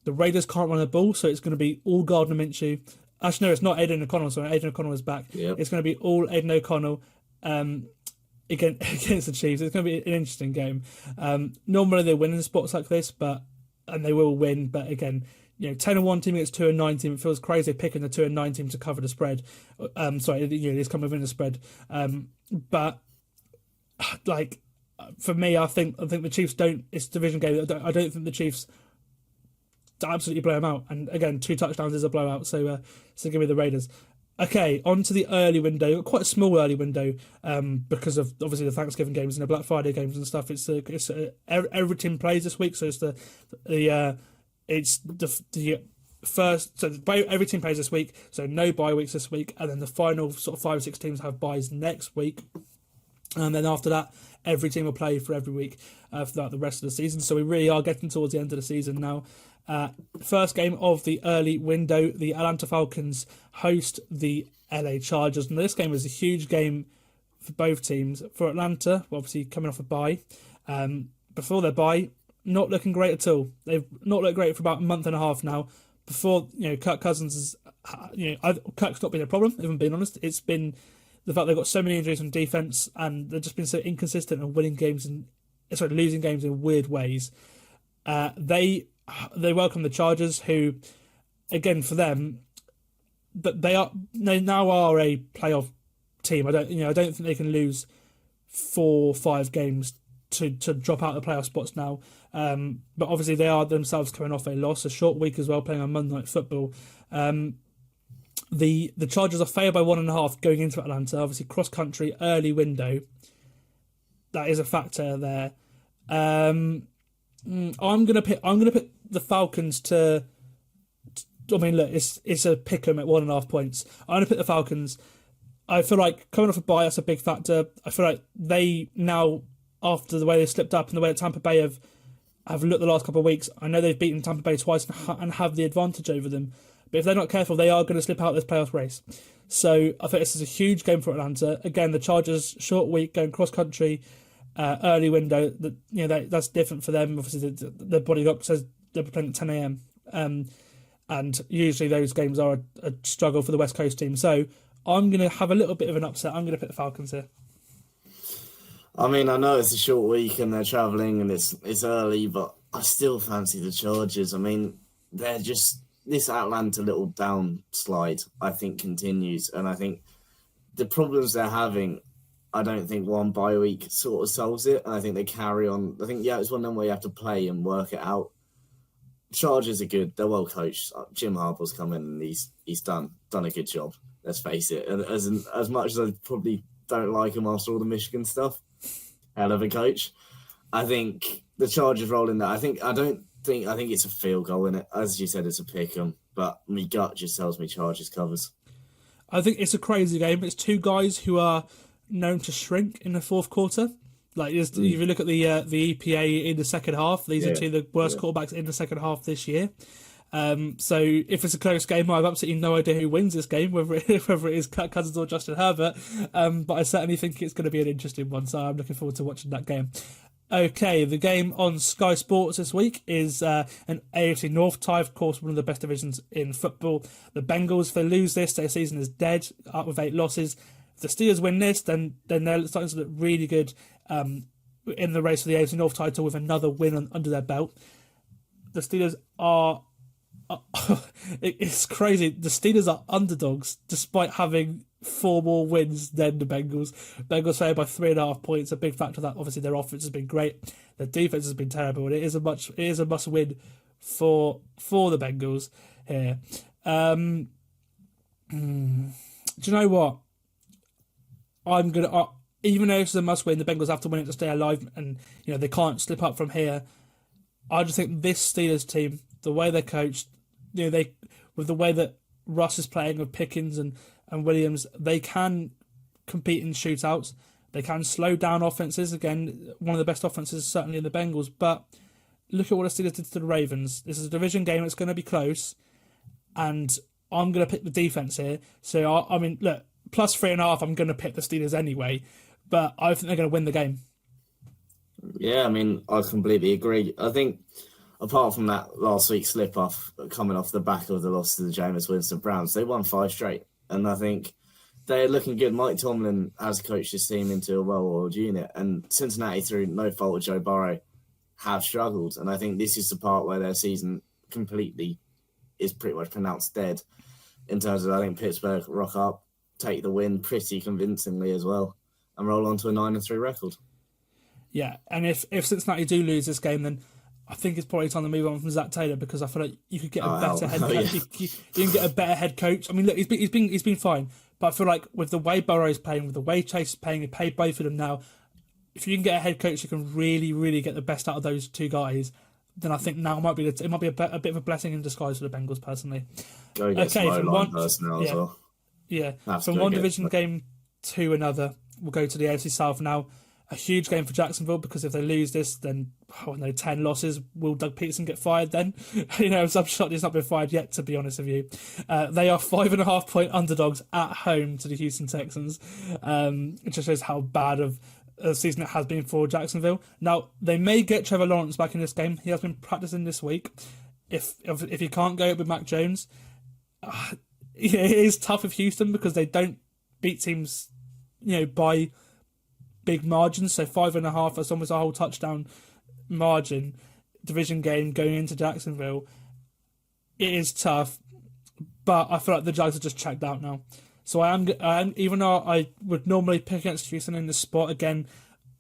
The Raiders can't run the ball, so it's going to be all Gardner Minshew. Actually, no, it's not Aidan O'Connell. Sorry, Aidan O'Connell is back. Yep. It's going to be all Aidan O'Connell against the Chiefs. It's going to be an interesting game. Normally they win in spots like this, and they will win. But again, 10-1 team against 2-9 team. It feels crazy picking the 2-9 team to cover the spread. It's come within the spread. But for me, I think the Chiefs don't. It's a division game. I don't think the Chiefs absolutely blow them out. And again, 2 touchdowns is a blowout. So give me the Raiders. Okay, on to the early window. Quite a small early window because of obviously the Thanksgiving games and the Black Friday games and stuff. Every team plays this week, so it's the first. So every team plays this week, so no bye weeks this week, and then the final sort of 5 or 6 teams have byes next week, and then after that, every team will play for every week throughout the rest of the season. So we really are getting towards the end of the season now. First game of the early window, the Atlanta Falcons host the LA Chargers. And this game is a huge game for both teams. For Atlanta, obviously coming off a bye. Before their bye, not looking great at all. They've not looked great for about a month and a half now. Before, Kirk Cousins is, Kirk's not been a problem, if I'm being honest. It's been the fact they've got so many injuries on defense and they've just been so inconsistent and losing games in weird ways. They welcome the Chargers, who, again, for them, but they now are a playoff team. I don't think they can lose 4 or 5 games to drop out of the playoff spots now. But obviously they are themselves coming off a loss, a short week as well, playing on Monday Night Football. The Chargers are favored by 1.5 going into Atlanta. Obviously, cross country early window. That is a factor there. I'm gonna pick the Falcons to. I mean, look, it's a pick 'em at 1.5 points. I'm gonna pick the Falcons. I feel like coming off a bye, that's a big factor. I feel like they now, after the way they slipped up and the way that Tampa Bay have looked the last couple of weeks, I know they've beaten Tampa Bay twice and have the advantage over them. But if they're not careful, they are going to slip out of this playoff race. So I think this is a huge game for Atlanta. Again, the Chargers, short week, going cross country, early window. That's different for them. Obviously, the body clock says they're playing at 10 a.m. And usually those games are a struggle for the West Coast team. So I'm going to have a little bit of an upset. I'm going to pick the Falcons here. I mean, I know it's a short week and they're travelling and it's early, but I still fancy the Chargers. I mean, they're just... This Atlanta little downslide, I think, continues. And I think the problems they're having, I don't think one bye week sort of solves it. And I think they carry on. I think, it's one of them where you have to play and work it out. Chargers are good. They're well coached. Jim Harbaugh's come in and he's done a good job. Let's face it. And as much as I probably don't like him after all the Michigan stuff, hell of a coach. I think the Chargers roll in there. I think it's a field goal in it. As you said, it's a pick 'em, but my gut just tells me Chargers covers. I think it's a crazy game. It's two guys who are known to shrink in the fourth quarter. Like if you look at the EPA in the second half, these are two of the worst quarterbacks in the second half this year. So if it's a close game, I have absolutely no idea who wins this game, whether it is Kirk Cousins or Justin Herbert. But I certainly think it's going to be an interesting one. So I'm looking forward to watching that game. Okay, the game on Sky Sports this week is an AFC North tie, of course, one of the best divisions in football. The Bengals, if they lose this, their season is dead, up with 8 losses. If the Steelers win this, then they're starting to look really good in the race for the AFC North title with another win under their belt. The Steelers are... it's crazy. The Steelers are underdogs despite having 4 more wins than the Bengals. Bengals favored by 3.5 points. A big factor of that, obviously, their offense has been great. Their defense has been terrible, and it is a must win for the Bengals here. Do you know what? I'm gonna even though this is a must win, the Bengals have to win it to stay alive, and they can't slip up from here. I just think this Steelers team, the way they're coached, with the way that Russ is playing with Pickens and Williams, they can compete in shootouts. They can slow down offenses. Again, one of the best offenses certainly in the Bengals. But look at what the Steelers did to the Ravens. This is a division game. It's going to be close. And I'm going to pick the defense here. So, I mean, look, plus 3.5, I'm going to pick the Steelers anyway, but I think they're going to win the game. Yeah, I mean, I completely agree. I think apart from that last week's slip-off coming off the back of the loss to the Jameis Winston Browns, they won 5 straight. And I think they're looking good. Mike Tomlin has coached this team into a well-oiled unit. And Cincinnati, through no fault of Joe Burrow, have struggled. And I think this is the part where their season completely is pretty much pronounced dead. In terms of, I think Pittsburgh rock up, take the win pretty convincingly as well, and roll on to a 9-3 record. Yeah, and if Cincinnati do lose this game, then I think it's probably time to move on from Zach Taylor, because I feel like you could get a better head coach. Yeah. You can get a better head coach. I mean, look, he's been fine, but I feel like with the way Burrow's playing, with the way Chase is playing, you pay both of them now. If you can get a head coach who can really, really get the best out of those two guys, then I think now it might be a bit of a blessing in disguise for the Bengals personally. Go get some O-line personnel as well. Yeah, from one division game to another, we'll go to the AFC South now. A huge game for Jacksonville, because if they lose this, then 10 losses. Will Doug Peterson get fired then? I'm shocked he's not been fired yet, to be honest with you. They are 5.5-point underdogs at home to the Houston Texans. It just shows how bad of a season it has been for Jacksonville. Now, they may get Trevor Lawrence back in this game. He has been practicing this week. If he can't go with Mac Jones, it is tough with Houston, because they don't beat teams, by big margins. So 5.5, that's almost a whole touchdown margin. Division game going into Jacksonville. It is tough, but I feel like the Jags are just checked out now. So I am, even though I would normally pick against Houston in this spot again,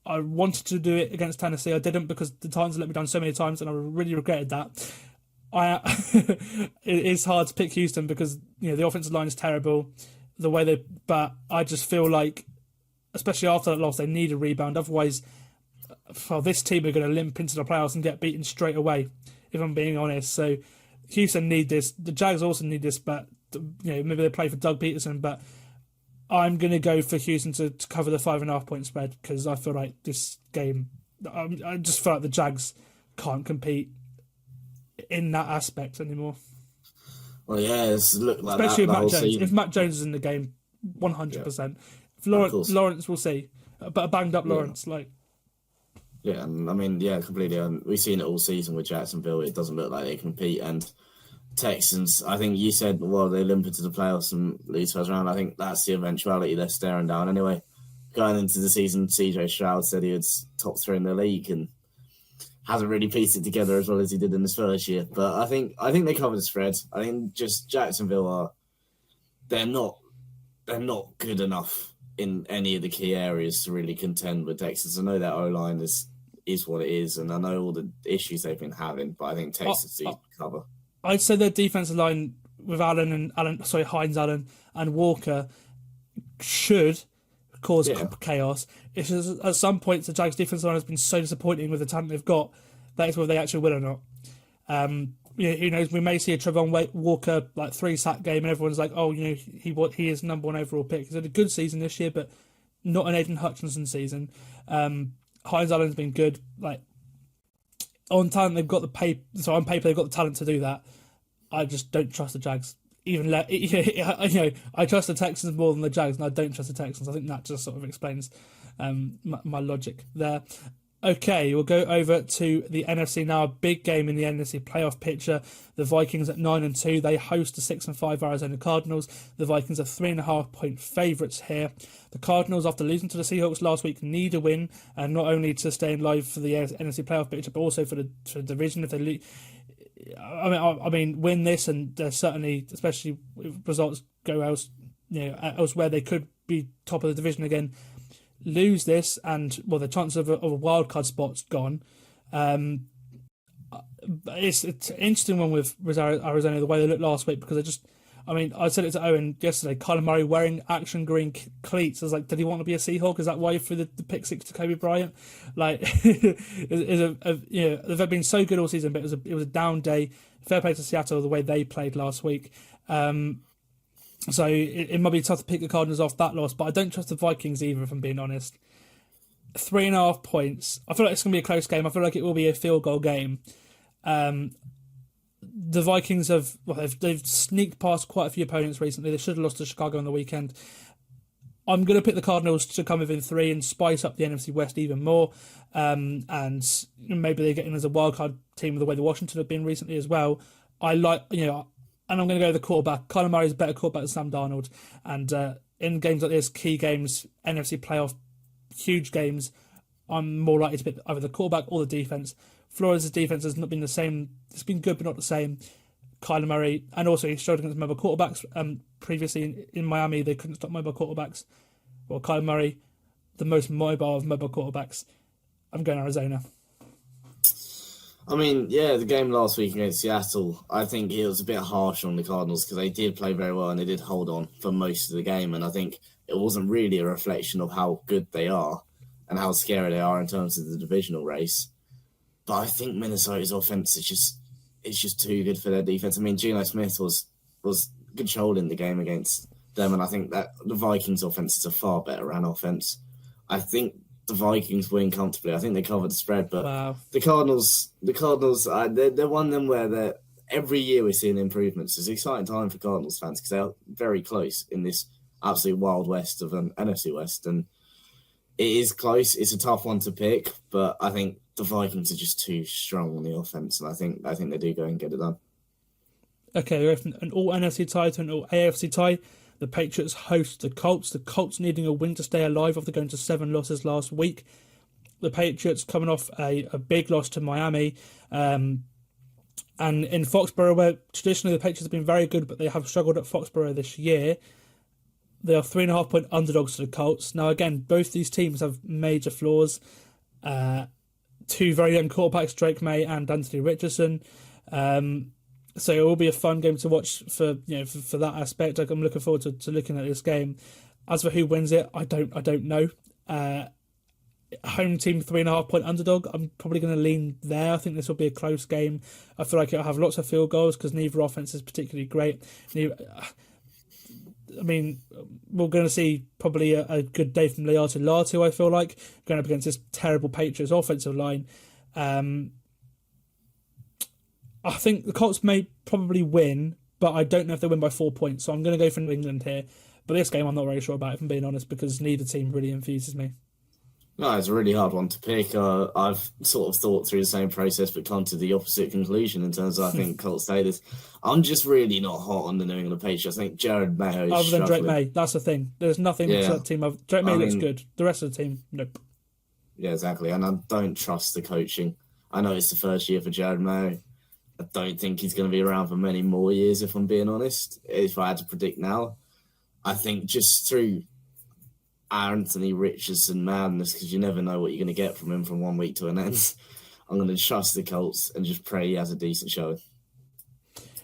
I wanted to do it against Tennessee. I didn't, because the Titans let me down so many times, and I really regretted that. It is hard to pick Houston, because the offensive line is terrible. But I just feel like, especially after that loss, they need a rebound. Otherwise, this team are going to limp into the playoffs and get beaten straight away, if I'm being honest. So Houston need this. The Jags also need this, but maybe they play for Doug Peterson. But I'm going to go for Houston to cover the 5.5-point spread, because I feel like this game, I just feel like the Jags can't compete in that aspect anymore. Well, yeah, it's looked like especially that with Matt Jones. season. If Matt Jones is in the game, 100%. If Lawrence, we'll see, but a banged up Lawrence, Yeah, and I mean, completely. We've seen it all season with Jacksonville. It doesn't look like they compete. And Texans, I think you said, well, they limp into the playoffs and lose first round. I think that's the eventuality they're staring down anyway. Going into the season, CJ Stroud said he was top 3 in the league and hasn't really pieced it together as well as he did in his first year. But I think they cover the spread. I think just Jacksonville they're not good enough in any of the key areas to really contend with Texas. I know that O-line is what it is, and I know all the issues they've been having, but I think Texas do cover. I'd say their defensive line with Hines Allen and Walker should cause chaos. It's just, at some points, the Jags defensive line has been so disappointing with the talent they've got, that is whether they actually will or not. Who knows? We may see a Trevon Walker 3-sack game, and everyone's like, "Oh, he is number 1 overall pick." He's had a good season this year, but not an Aiden Hutchinson season. Hines Allen's been good. On talent, they've got the paper. So on paper, they've got the talent to do that. I just don't trust the Jags. I trust the Texans more than the Jags, and I don't trust the Texans. I think that just sort of explains my logic there. Okay, we'll go over to the NFC now. A big game in the NFC playoff picture. The Vikings at 9-2. They host the 6-5 Arizona Cardinals. The Vikings are 3.5-point favourites here. The Cardinals, after losing to the Seahawks last week, need a win, and not only to stay in live for the NFC playoff picture, but also for the division. If they lose, I mean, win this, and they're certainly, especially if results go elsewhere, they could be top of the division again. Lose this, and the chance of a wild card spot's gone. It's an interesting one with Arizona, the way they looked last week, because I said it to Owen yesterday. Kyler Murray wearing action green cleats. I was like, did he want to be a Seahawk? Is that why he threw the pick 6 to Kobe Bryant? They've been so good all season, but it was a down day. Fair play to Seattle, the way they played last week. So it might be tough to pick the Cardinals off that loss, but I don't trust the Vikings either, if I'm being honest. 3.5 points. I feel like it's going to be a close game. I feel like it will be a field goal game. The Vikings they've sneaked past quite a few opponents recently. They should have lost to Chicago on the weekend. I'm going to pick the Cardinals to come within 3 and spice up the NFC West even more. And maybe they get in as a wildcard team the way the Washington have been recently as well. I like, and I'm going to go with the quarterback. Kyler Murray is a better quarterback than Sam Darnold. And in games like this, key games, NFC playoff, huge games, I'm more likely to pick either the quarterback or the defense. Flores' defense has not been the same. It's been good, but not the same. Kyler Murray, and also he struggled against mobile quarterbacks. Previously in Miami, they couldn't stop mobile quarterbacks. Well, Kyler Murray, the most mobile of mobile quarterbacks. I'm going Arizona. I mean, yeah, the game last week against Seattle, I think it was a bit harsh on the Cardinals because they did play very well and they did hold on for most of the game. And I think it wasn't really a reflection of how good they are and how scary they are in terms of the divisional race. But I think Minnesota's offense is just too good for their defense. I mean, Geno Smith was controlling the game against them, and I think that the Vikings' offense is a far better ran offense. I think the Vikings win comfortably. I think they covered the spread, but wow. The Cardinals, they're one of them where every year we're seeing improvements. It's an exciting time for Cardinals fans because they're very close in this absolute wild west of an NFC West, and it is close. It's a tough one to pick, but I think the Vikings are just too strong on the offense, and I think they do go and get it done. Okay, we're from an all NFC tie to an all AFC tie. The Patriots host the Colts. The Colts needing a win to stay alive after going to 7 losses last week. The Patriots coming off a big loss to Miami. And in Foxborough, where traditionally the Patriots have been very good, but they have struggled at Foxborough this year, they are 3.5-point underdogs to the Colts. Now, again, both these teams have major flaws. 2 very young quarterbacks, Drake May and Anthony Richardson. So it will be a fun game to watch for that aspect. I'm looking forward to looking at this game. As for who wins it, I don't know. Home team 3.5-point underdog. I'm probably going to lean there. I think this will be a close game. I feel like it'll have lots of field goals because neither offense is particularly great. I mean, we're going to see probably a good day from Leatu Latu, I feel like, going up against this terrible Patriots offensive line. I think the Colts may probably win, but I don't know if they win by 4 points. So I'm going to go for New England here. But this game I'm not very sure about, if I'm being honest, because neither team really infuses me. No, it's a really hard one to pick. I've sort of thought through the same process, but come to the opposite conclusion in terms of I think Colts stay this. I'm just really not hot on the New England Patriots. I think Jared Mayo is other than struggling. Drake May, that's the thing. There's nothing to that team. Drake May looks good. The rest of the team, nope. Yeah, exactly. And I don't trust the coaching. I know it's the first year for Jared Mayo. I don't think he's going to be around for many more years, if I'm being honest. If I had to predict now, I think just through Anthony Richardson madness, because you never know what you're going to get from him from 1 week to an end, I'm going to trust the Colts and just pray he has a decent show.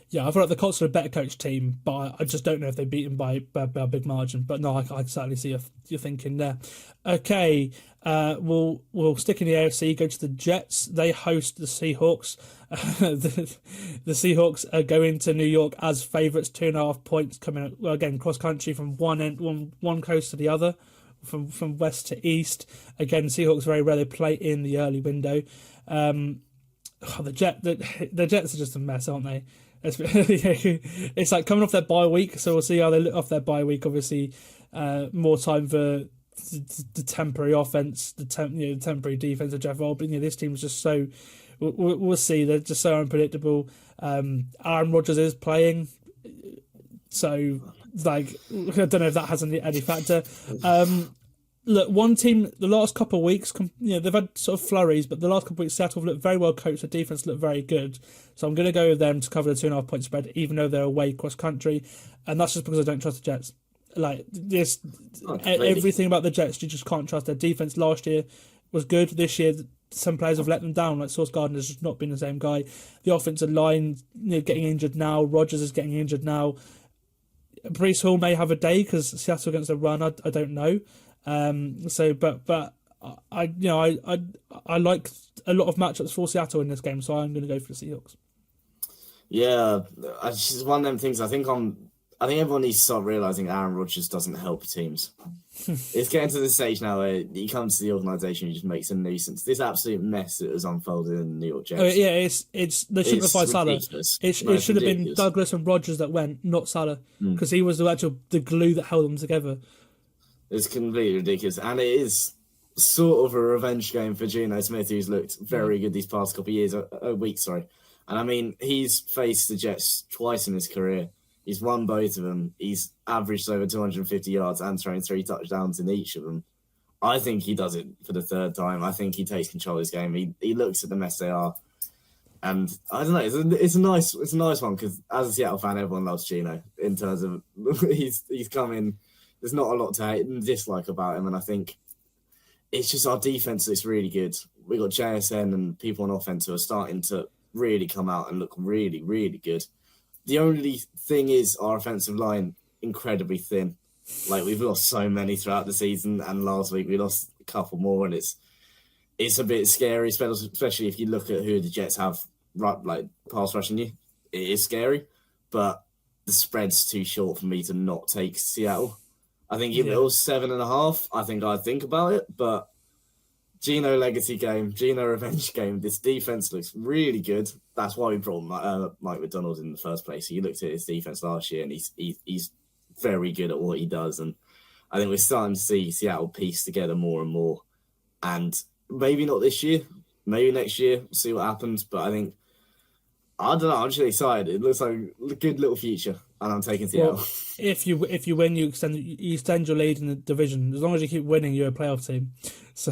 Yeah, I feel like the Colts are a better coach team, but I just don't know if they beat him by a big margin. But no, I certainly see your thinking there. Okay, we'll stick in the AFC, go to the Jets. They host the Seahawks. The Seahawks are going to New York as favourites, 2.5 points coming, well, again, cross-country from one coast to the other, from west to east. Again, Seahawks very rare. They play in the early window. The Jets are just a mess, aren't they? It's like coming off their bye week, so we'll see how they look off their bye week. Obviously, more time for the temporary offense, the temporary defense of Jeff But this team is just so. We'll see. They're just so unpredictable. Aaron Rodgers is playing, so like I don't know if that has any factor. Look, one team, the last couple of weeks, they've had sort of flurries, but the last couple of weeks, Seattle have looked very well coached. The defense looked very good. So I'm going to go with them to cover the 2.5 point spread, even though they're away cross country. And that's just because I don't trust the Jets. Like this, everything about the Jets, you just can't trust. Their defense last year was good. This year, some players have let them down. Like Sauce Gardner's just not been the same guy. The offensive line, getting injured now. Rodgers is getting injured now. Breece Hall may have a day because Seattle against the run. I don't know. But I like a lot of matchups for Seattle in this game, so I'm going to go for the Seahawks. Yeah, it's just one of them things. I think everyone needs to start realising Aaron Rodgers doesn't help teams. It's getting to the stage now where he comes to the organisation and just makes a nuisance. This absolute mess that has unfolded in the New York Jets. They shouldn't have fired Salah. It should have been Douglas and Rodgers that went, not Salah, because he was the glue that held them together. It's completely ridiculous. And it is sort of a revenge game for Geno Smith, who's looked very good these past couple of weeks. And I mean, he's faced the Jets twice in his career. He's won both of them. He's averaged over 250 yards and thrown 3 touchdowns in each of them. I think he does it for the third time. I think he takes control of his game. He looks at the mess they are. And I don't know, it's a nice one because as a Seattle fan, everyone loves Geno in terms of he's come in. There's not a lot to hate and dislike about him, and I think it's just our defense that's really good. We got JSN and people on offense who are starting to really come out and look really, really good. The only thing is our offensive line incredibly thin. Like we've lost so many throughout the season, and last week we lost a couple more, and it's a bit scary, especially if you look at who the Jets have pass rushing you. It is scary, but the spread's too short for me to not take Seattle. I think if it was 7.5, I think I'd think about it, but Geno legacy game, Geno revenge game, this defense looks really good. That's why we brought Mike McDonald in the first place. He looked at his defense last year, and he's very good at what he does, and I think we're starting to see Seattle piece together more and more, and maybe not this year, maybe next year, we'll see what happens. But I think, I don't know, I'm just excited. It looks like a good little future, and I'm taking Seattle. Well, if you win, you extend your lead in the division. As long as you keep winning, you're a playoff team. So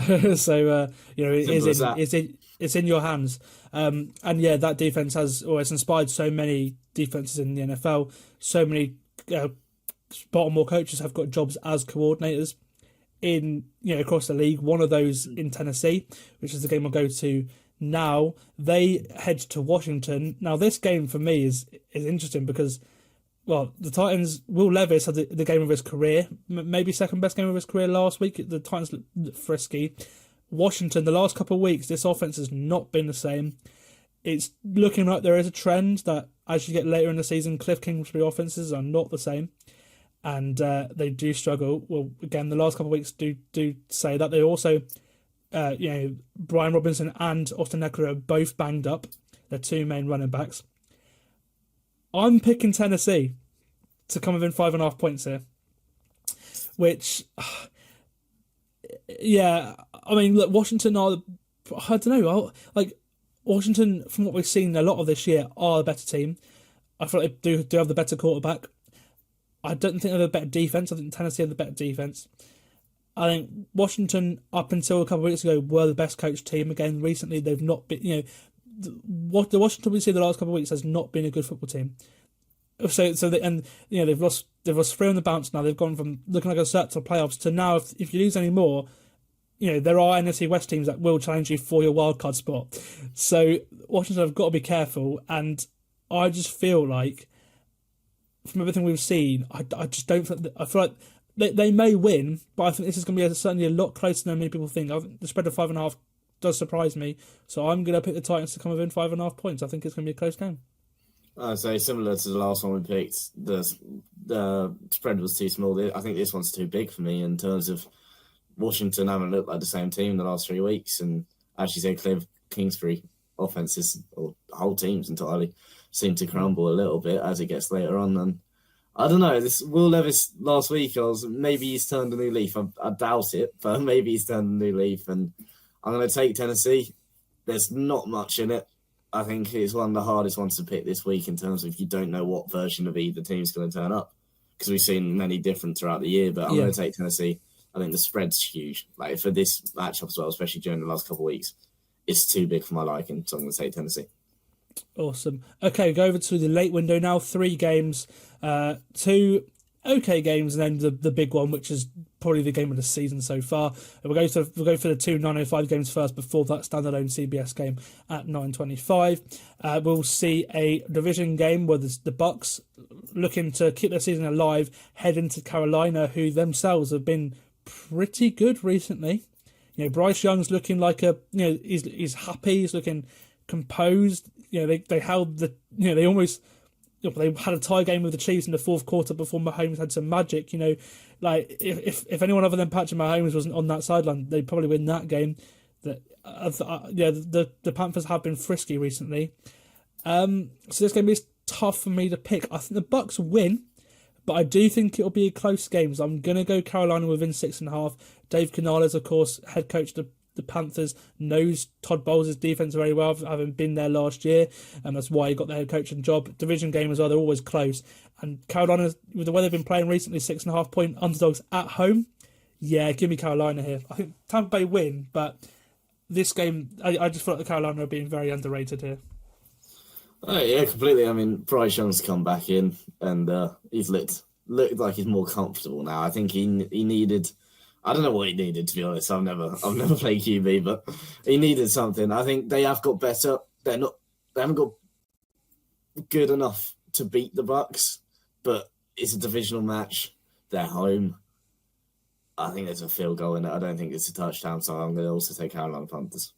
it's in your hands. And yeah, that defense it's inspired so many defenses in the NFL. So many Baltimore coaches have got jobs as coordinators in across the league. One of those in Tennessee, which is the game I'll go to now. They head to Washington. Now this game for me is interesting because, well, the Titans, Will Levis had the game of his career, maybe second best game of his career last week. The Titans looked frisky. Washington, the last couple of weeks, this offense has not been the same. It's looking like there is a trend that as you get later in the season, Cliff Kingsbury offenses are not the same. And they do struggle. Well, again, the last couple of weeks do say that. They also, Brian Robinson and Austin Eckler are both banged up. They're two main running backs. I'm picking Tennessee to come within 5.5 points here. Which, yeah, I mean, look, Washington are, I don't know, Washington, from what we've seen a lot of this year, are a better team. I feel like they do have the better quarterback. I don't think they have a better defense. I think Tennessee have the better defense. I think Washington, up until a couple of weeks ago, were the best coached team. Again, recently they've not been. What the Washington we see the last couple of weeks has not been a good football team. They've lost 3 on the bounce now. They've gone from looking like a cert to playoffs to now. If you lose any more, there are NFC West teams that will challenge you for your wildcard spot. So Washington have got to be careful, and I just feel like, from everything we've seen, I just don't think I feel like they may win, but I think this is going to be certainly a lot closer than many people think. I think the spread of 5.5 does surprise me, so I'm going to pick the Titans to come within 5.5 points. I think it's going to be a close game. So similar to the last one we picked, the spread was too small. I think this one's too big for me in terms of Washington haven't looked like the same team the last 3 weeks, and as you say, Cliff Kingsbury offenses or whole teams entirely seem to crumble a little bit as it gets later on. And I don't know, this Will Levis last week, maybe he's turned a new leaf. I doubt it, but maybe he's turned a new leaf, and I'm going to take Tennessee. There's not much in it. I think it's one of the hardest ones to pick this week in terms of you don't know what version of either team's going to turn up, because we've seen many different throughout the year, but I'm going to take Tennessee. I think the spread's huge. Like for this matchup as well, especially during the last couple of weeks, it's too big for my liking, so I'm going to take Tennessee. Awesome. Okay, go over to the late window now. 3 games, 2 okay games, and then the big one, which is probably the game of the season so far. We'll go for the 2 9:05 games first before that standalone CBS game at 9:25. We'll see a division game where the Bucs looking to keep their season alive, head into Carolina, who themselves have been pretty good recently. Bryce Young's looking like he's happy, he's looking composed. They held they almost. They had a tie game with the Chiefs in the fourth quarter before Mahomes had some magic. If anyone other than Patrick Mahomes wasn't on that sideline, they'd probably win that game. The Panthers have been frisky recently. So this game is tough for me to pick. I think the Bucs win, but I do think it'll be a close game. So I'm going to go Carolina within 6.5. Dave Canales, of course, head coach of the Panthers, knows Todd Bowles' defense very well, having been there last year, and that's why he got the head coaching job. Division game as well, they're always close. And Carolina, with the way they've been playing recently, 6.5 point underdogs at home. Yeah, give me Carolina here. I think Tampa Bay win, but this game, I just feel like the Carolina are being very underrated here. Oh, yeah, completely. I mean, Bryce Young's come back in, and he's looked like he's more comfortable now. I think he needed. I don't know what he needed, to be honest. I've never played QB, but he needed something. I think they have got better. They haven't got good enough to beat the Bucs, but it's a divisional match. They're home. I think there's a field goal in it. I don't think it's a touchdown, so I'm going to also take Carolina Panthers.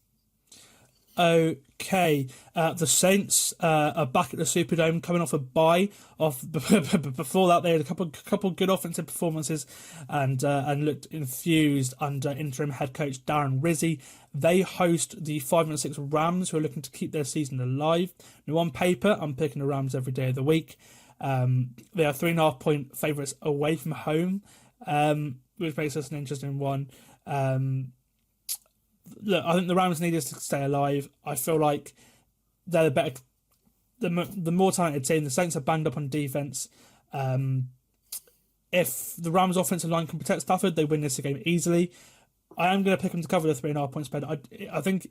Okay, the Saints are back at the Superdome, coming off a bye. Before that, they had a couple good offensive performances, and looked infused under interim head coach Darren Rizzi. They host the 5-6 Rams, who are looking to keep their season alive. Now, on paper, I'm picking the Rams every day of the week. They are 3.5 point favourites away from home, which makes this an interesting one. Look, I think the Rams need us to stay alive. I feel like they're the more talented team. The Saints are banged up on defense. If the Rams' offensive line can protect Stafford, they win this game easily. I am going to pick them to cover the 3.5 point spread. I think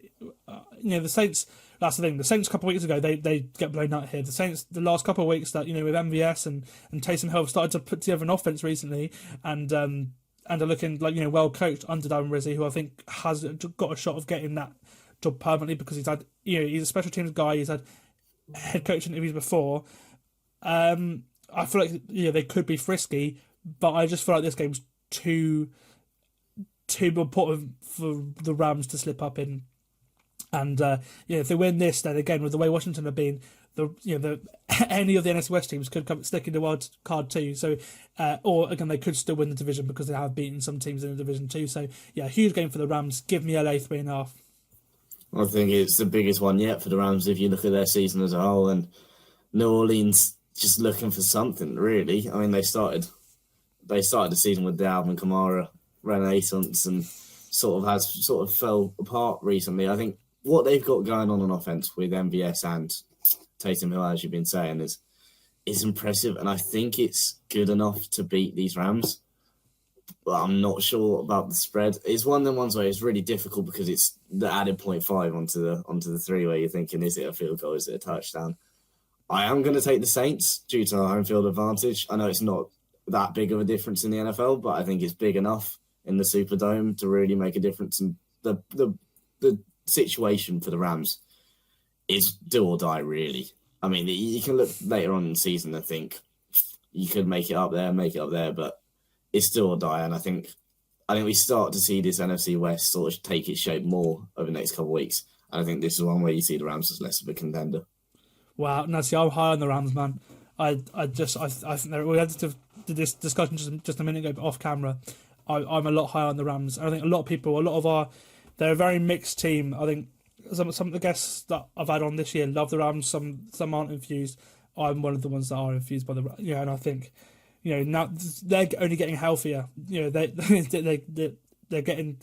the Saints. That's the thing. The Saints a couple of weeks ago they get blown out here. The Saints the last couple of weeks that with MVS and Taysom Hill have started to put together an offense recently, and are looking like well coached under Darren Rizzi, who I think has got a shot of getting that job permanently because he's had he's a special teams guy. He's had head coaching interviews before. I feel like they could be frisky, but I just feel like this game's too important for the Rams to slip up in. And if they win this, then again with the way Washington have been, any of the NFC West teams could stick in the wild card too. So, or again, they could still win the division because they have beaten some teams in the division too. So, yeah, huge game for the Rams. Give me LA 3.5. I think it's the biggest one yet for the Rams if you look at their season as a whole. And New Orleans just looking for something really. I mean, they started the season with the Alvin Kamara renaissance and sort of fell apart recently. I think what they've got going on offense with MVS and Taysom Hill, as you've been saying, is impressive, and I think it's good enough to beat these Rams. But I'm not sure about the spread. It's one of the ones where it's really difficult because it's the added 0.5 onto the 3 where you're thinking, is it a field goal, is it a touchdown? I am going to take the Saints due to our home field advantage. I know it's not that big of a difference in the NFL, but I think it's big enough in the Superdome to really make a difference. And the situation for the Rams is do or die, really. I mean, you can look later on in the season and think you could make it up there, but it's do or die. And I think we start to see this NFC West sort of take its shape more over the next couple of weeks. And I think this is one where you see the Rams as less of a contender. Wow, no, see, I'm high on the Rams, man. I think we had this discussion just a minute ago, but off camera. I'm a lot higher on the Rams. I think a lot of people, they're a very mixed team. I think some of the guests that I've had on this year love the Rams. Some aren't infused. I'm one of the ones that are infused by the and I think now they're only getting healthier. They're getting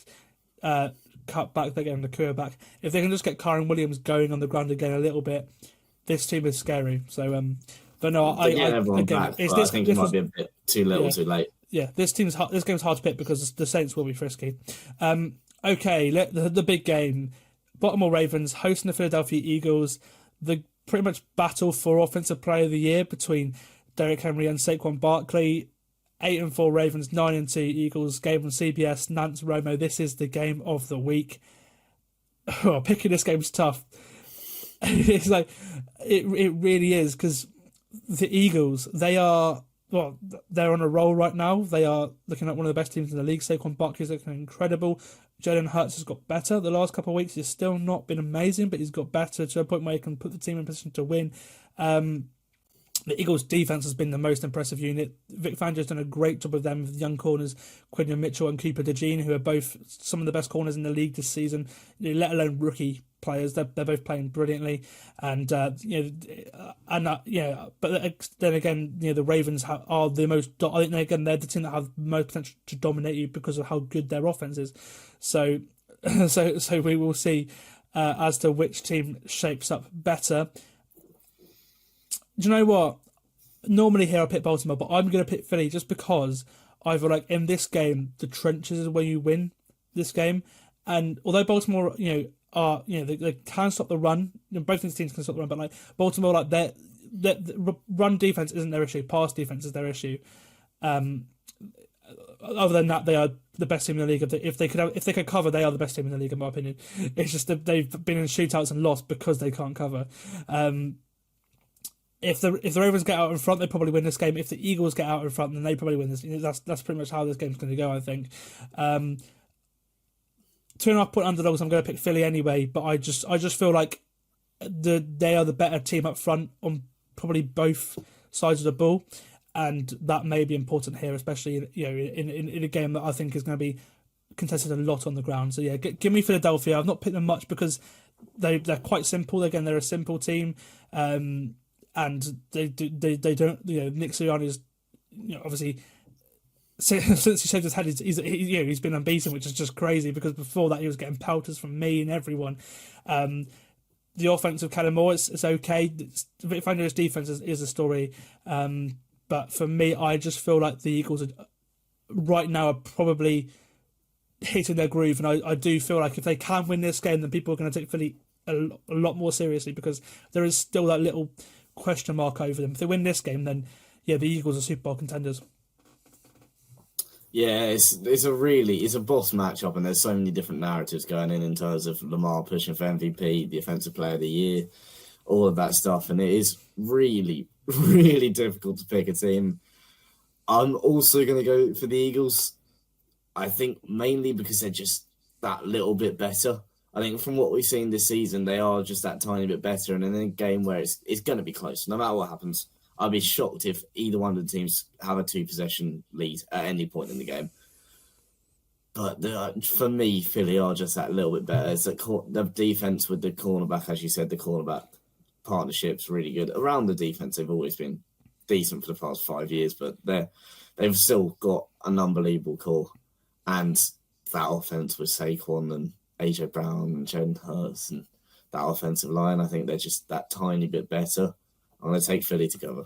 cut back. They're getting the career back. If they can just get Kyren Williams going on the ground again a little bit, this team is scary. So but no, I think it might be a bit too little, too late. Yeah, this game's hard to pick because the Saints will be frisky. Okay, the big game. Baltimore Ravens hosting the Philadelphia Eagles. The pretty much battle for Offensive Player of the Year between Derrick Henry and Saquon Barkley. 8-4 Ravens, 9-2 Eagles. Game on CBS. Nance Romo. This is the game of the week. Oh, picking this game's tough. It's like it really is because the Eagles, they're on a roll right now. They are looking at one of the best teams in the league. Saquon Barkley is looking incredible. Jalen Hurts has got better the last couple of weeks. He's still not been amazing, but he's got better to a point where he can put the team in position to win. The Eagles' defense has been the most impressive unit. Vic Fangio's done a great job with them, with young corners Quinion Mitchell and Cooper DeJean, who are both some of the best corners in the league this season, let alone rookie players. They're both playing brilliantly, and but then again, the Ravens are the most. I think again they're the team that have most potential to dominate you because of how good their offense is. So we will see as to which team shapes up better. Do you know what? Normally here I pick Baltimore, but I'm going to pick Philly just because I feel like in this game the trenches is where you win this game. And although Baltimore, they can stop the run. Both these teams can stop the run, but like Baltimore, like their run defense isn't their issue. Pass defense is their issue. Other than that, they are the best team in the league. If they could cover, they are the best team in the league, in my opinion. It's just that they've been in shootouts and lost because they can't cover. If the Ravens get out in front, they probably win this game. If the Eagles get out in front, then they probably win this. That's pretty much how this game's going to go, I think. 2.5 point underdogs. I'm going to pick Philly anyway, but I just feel like they are the better team up front on probably both sides of the ball, and that may be important here, especially in a game that I think is going to be contested a lot on the ground. So yeah, give me Philadelphia. I've not picked them much because they're quite simple. Again, they're a simple team. And they don't. Nick Sirianni is, obviously, since he shaved his head, he's been unbeaten, which is just crazy because before that he was getting pelters from me and everyone. The offense of Kellen Moore is okay. Vic Fangio's defense is a story, but for me, I just feel like the Eagles right now are probably hitting their groove, and I do feel like if they can win this game, then people are going to take Philly a lot more seriously because there is still that little question mark over them. If they win this game, then the Eagles are Super Bowl contenders. Yeah, it's a boss matchup, and there's so many different narratives going in terms of Lamar pushing for MVP, the Offensive Player of the Year, all of that stuff, and it is really, really difficult to pick a team. I'm also going to go for the Eagles. I think mainly because they're just that little bit better. I think from what we've seen this season, they are just that tiny bit better. And in a game where it's going to be close, no matter what happens, I'd be shocked if either one of the teams have a 2-possession lead at any point in the game. But for me, Philly are just that little bit better. It's the defense with the cornerback, as you said, the cornerback partnership's really good. Around the defense, they've always been decent for the past 5 years, but they've still got an unbelievable core. And that offense with Saquon and AJ Brown and Jalen Hurts and that offensive line, I think they're just that tiny bit better. I'm going to take Philly to cover.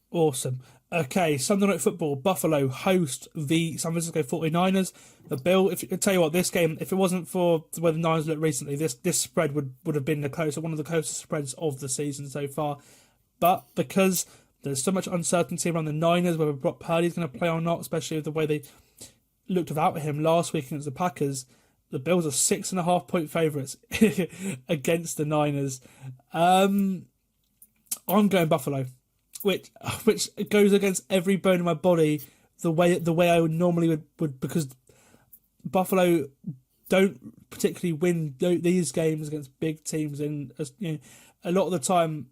Awesome. Okay, Sunday Night Football. Buffalo host the San Francisco 49ers. The Bill, I tell you what, this game, if it wasn't for the way the Niners looked recently, this spread would have been one of the closest spreads of the season so far. But because there's so much uncertainty around the Niners, whether Brock Purdy's going to play or not, especially with the way they looked without him last week against the Packers, the Bills are 6.5 point favourites against the Niners. I'm going Buffalo, which goes against every bone in my body. The way I would normally would because Buffalo don't particularly win these games against big teams, and a lot of the time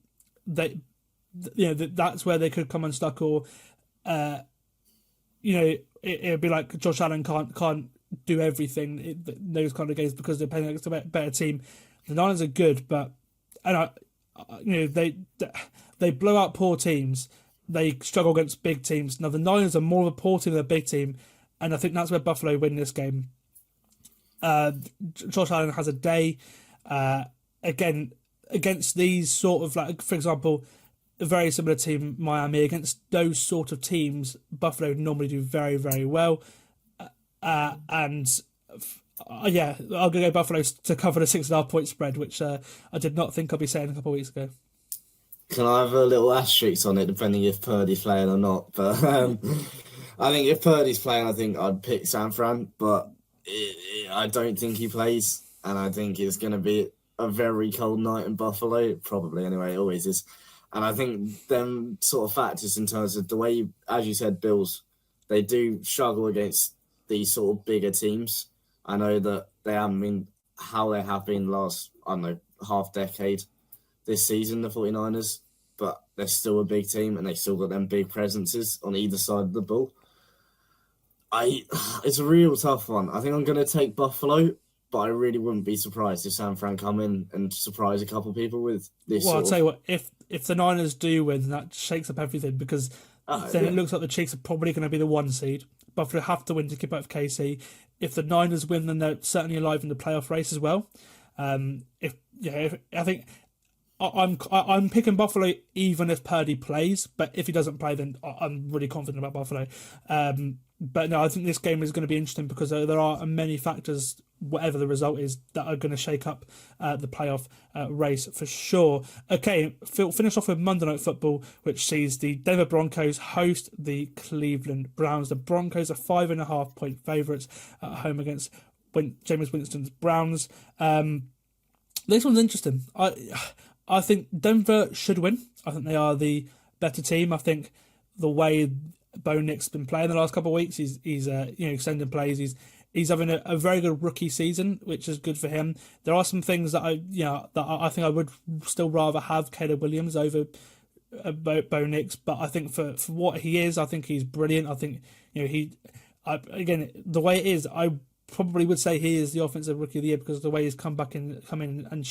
that's where they could come unstuck, or it'd be like Josh Allen can't do everything in those kind of games because they're playing against a better team. The Niners are good, but they blow out poor teams. They struggle against big teams. Now the Niners are more of a poor team than a big team, and I think that's where Buffalo win this game. Josh Allen has a day again against these sort of, like, for example, a very similar team, Miami. Against those sort of teams, Buffalo normally do very, very well. I'll go Buffalo to cover the 6.5 point spread, which I did not think I'd be saying a couple of weeks ago. Can I have a little asterisk on it, depending if Purdy's playing or not? But I think if Purdy's playing, I think I'd pick San Fran, but I don't think he plays, and I think it's going to be a very cold night in Buffalo, probably anyway, it always is. And I think them sort of factors in terms of the way, as you said, Bills, they do struggle against these sort of bigger teams. I know that they haven't been how they have been last, half decade this season, the 49ers. but they're still a big team and they still got them big presences on either side of the ball. It's a real tough one. I think I'm going to take Buffalo, but I really wouldn't be surprised if San Fran come in and surprise a couple people with this. Well, I'll tell you what, if the Niners do win, that shakes up everything, because then it looks like the Chiefs are probably going to be the 1 seed. Buffalo have to win to keep out of KC. If the Niners win, then they're certainly alive in the playoff race as well. I think I'm picking Buffalo even if Purdy plays, but if he doesn't play, then I'm really confident about Buffalo. But no, I think this game is going to be interesting because there are many factors, whatever the result is, that are going to shake up the playoff race for sure. Okay, finish off with Monday Night Football, which sees the Denver Broncos host the Cleveland Browns. The Broncos are 5.5 point favourites at home against Jameis Winston's Browns. This one's interesting. I think Denver should win. I think they are the better team. I think the way Bo Nix's been playing the last couple of weeks, he's extending plays. He's having a very good rookie season, which is good for him. There are some things that I think I would still rather have Caleb Williams over Bo Nix, but I think for what he is, I think he's brilliant. I think again, the way it is, I probably would say he is the offensive rookie of the year because of the way he's come in and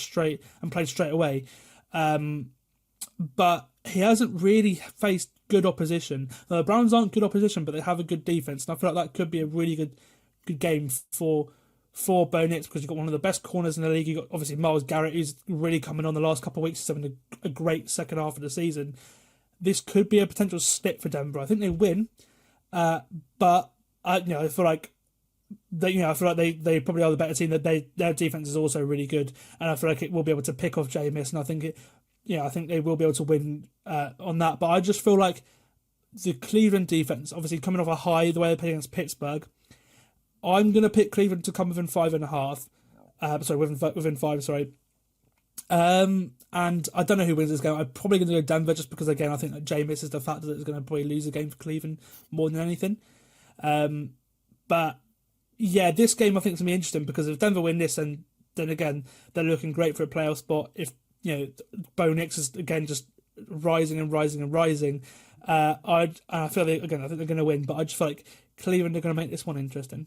played straight away. But he hasn't really faced good opposition. Now, the Browns aren't good opposition, but they have a good defense, and I feel like that could be a really good game for Bo Nix, because you've got one of the best corners in the league. You've got obviously Myles Garrett, who's really coming on the last couple of weeks. He's having a great second half of the season. This could be a potential slip for Denver. I think they win, but I feel like they probably are the better team. That their defense is also really good, and I feel like it will be able to pick off Jameis, and I think they will be able to win on that. But I just feel like the Cleveland defense, obviously coming off a high, the way they play against Pittsburgh, I'm going to pick Cleveland to come within 5.5. Within 5. Sorry. And I don't know who wins this game. I'm probably going to go Denver, just because again I think that Jameis is the factor that is going to probably lose the game for Cleveland more than anything. But yeah, this game I think is going to be interesting, because if Denver win this, then again they're looking great for a playoff spot. If Bo Nix is again just rising. I feel I think they're going to win, but I just feel like Cleveland are going to make this one interesting.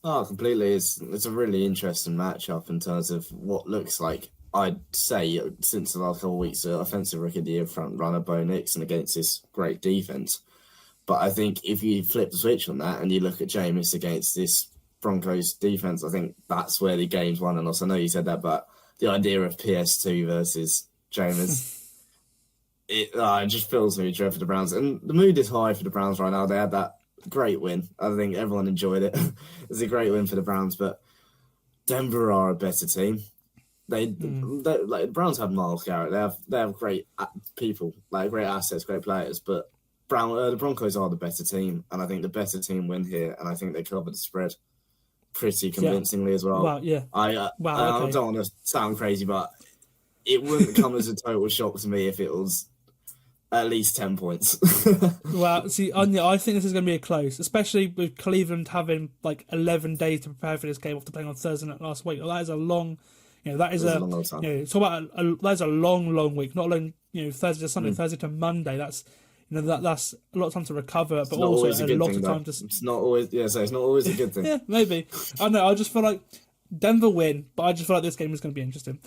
Oh, completely. It's a really interesting matchup in terms of what looks like, I'd say, since the last couple of weeks, offensive rookie of the year front runner Bo Nix, and against this great defense. But I think if you flip the switch on that and you look at Jameis against this Broncos defense, I think that's where the game's won. And also, I know you said that, but the idea of PS2 versus Jameis, it just fills me with dread for the Browns. And the mood is high for the Browns right now. They had that great win. I think everyone enjoyed it. It's a great win for the Browns, but Denver are a better team. The Browns have Myles Garrett. They have great people, like great assets, great players, but the Broncos are the better team, and I think the better team win here, and I think they cover the spread pretty convincingly as well. Wow, yeah. I don't want to sound crazy, but it wouldn't come as a total shock to me if it was at least 10 points. Well, see, I think this is going to be a close, especially with Cleveland having like 11 days to prepare for this game after playing on Thursday night last week. That is a long, that is a long time. Talk about that's a long week. Not long, Thursday to Sunday, Thursday to Monday. That's that's a lot of time to recover, but also a lot of time to. It's not always, so it's not always a good thing. Yeah, maybe. I know. I just feel like Denver win, but I just feel like this game is going to be interesting.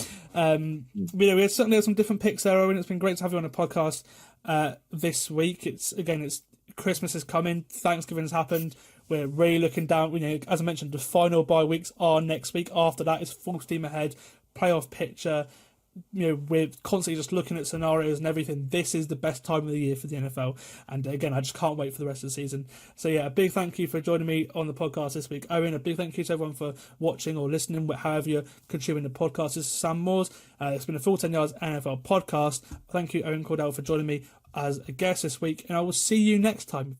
We certainly have some different picks there, Owen. It's been great to have you on the podcast this week. It's Christmas is coming, Thanksgiving has happened. We're really looking down. As I mentioned, the final bye weeks are next week. After that, it's full steam ahead. Playoff picture. We're constantly just looking at scenarios and everything. This is the best time of the year for the NFL, and again, I just can't wait for the rest of the season. So yeah, a big thank you for joining me on the podcast this week, Owen. A big thank you to everyone for watching or listening, however you're consuming the podcast. This is Sam Moores. It's been a Full 10 Yards NFL podcast. Thank you, Owen Cawdell, for joining me as a guest this week, and I will see you next time.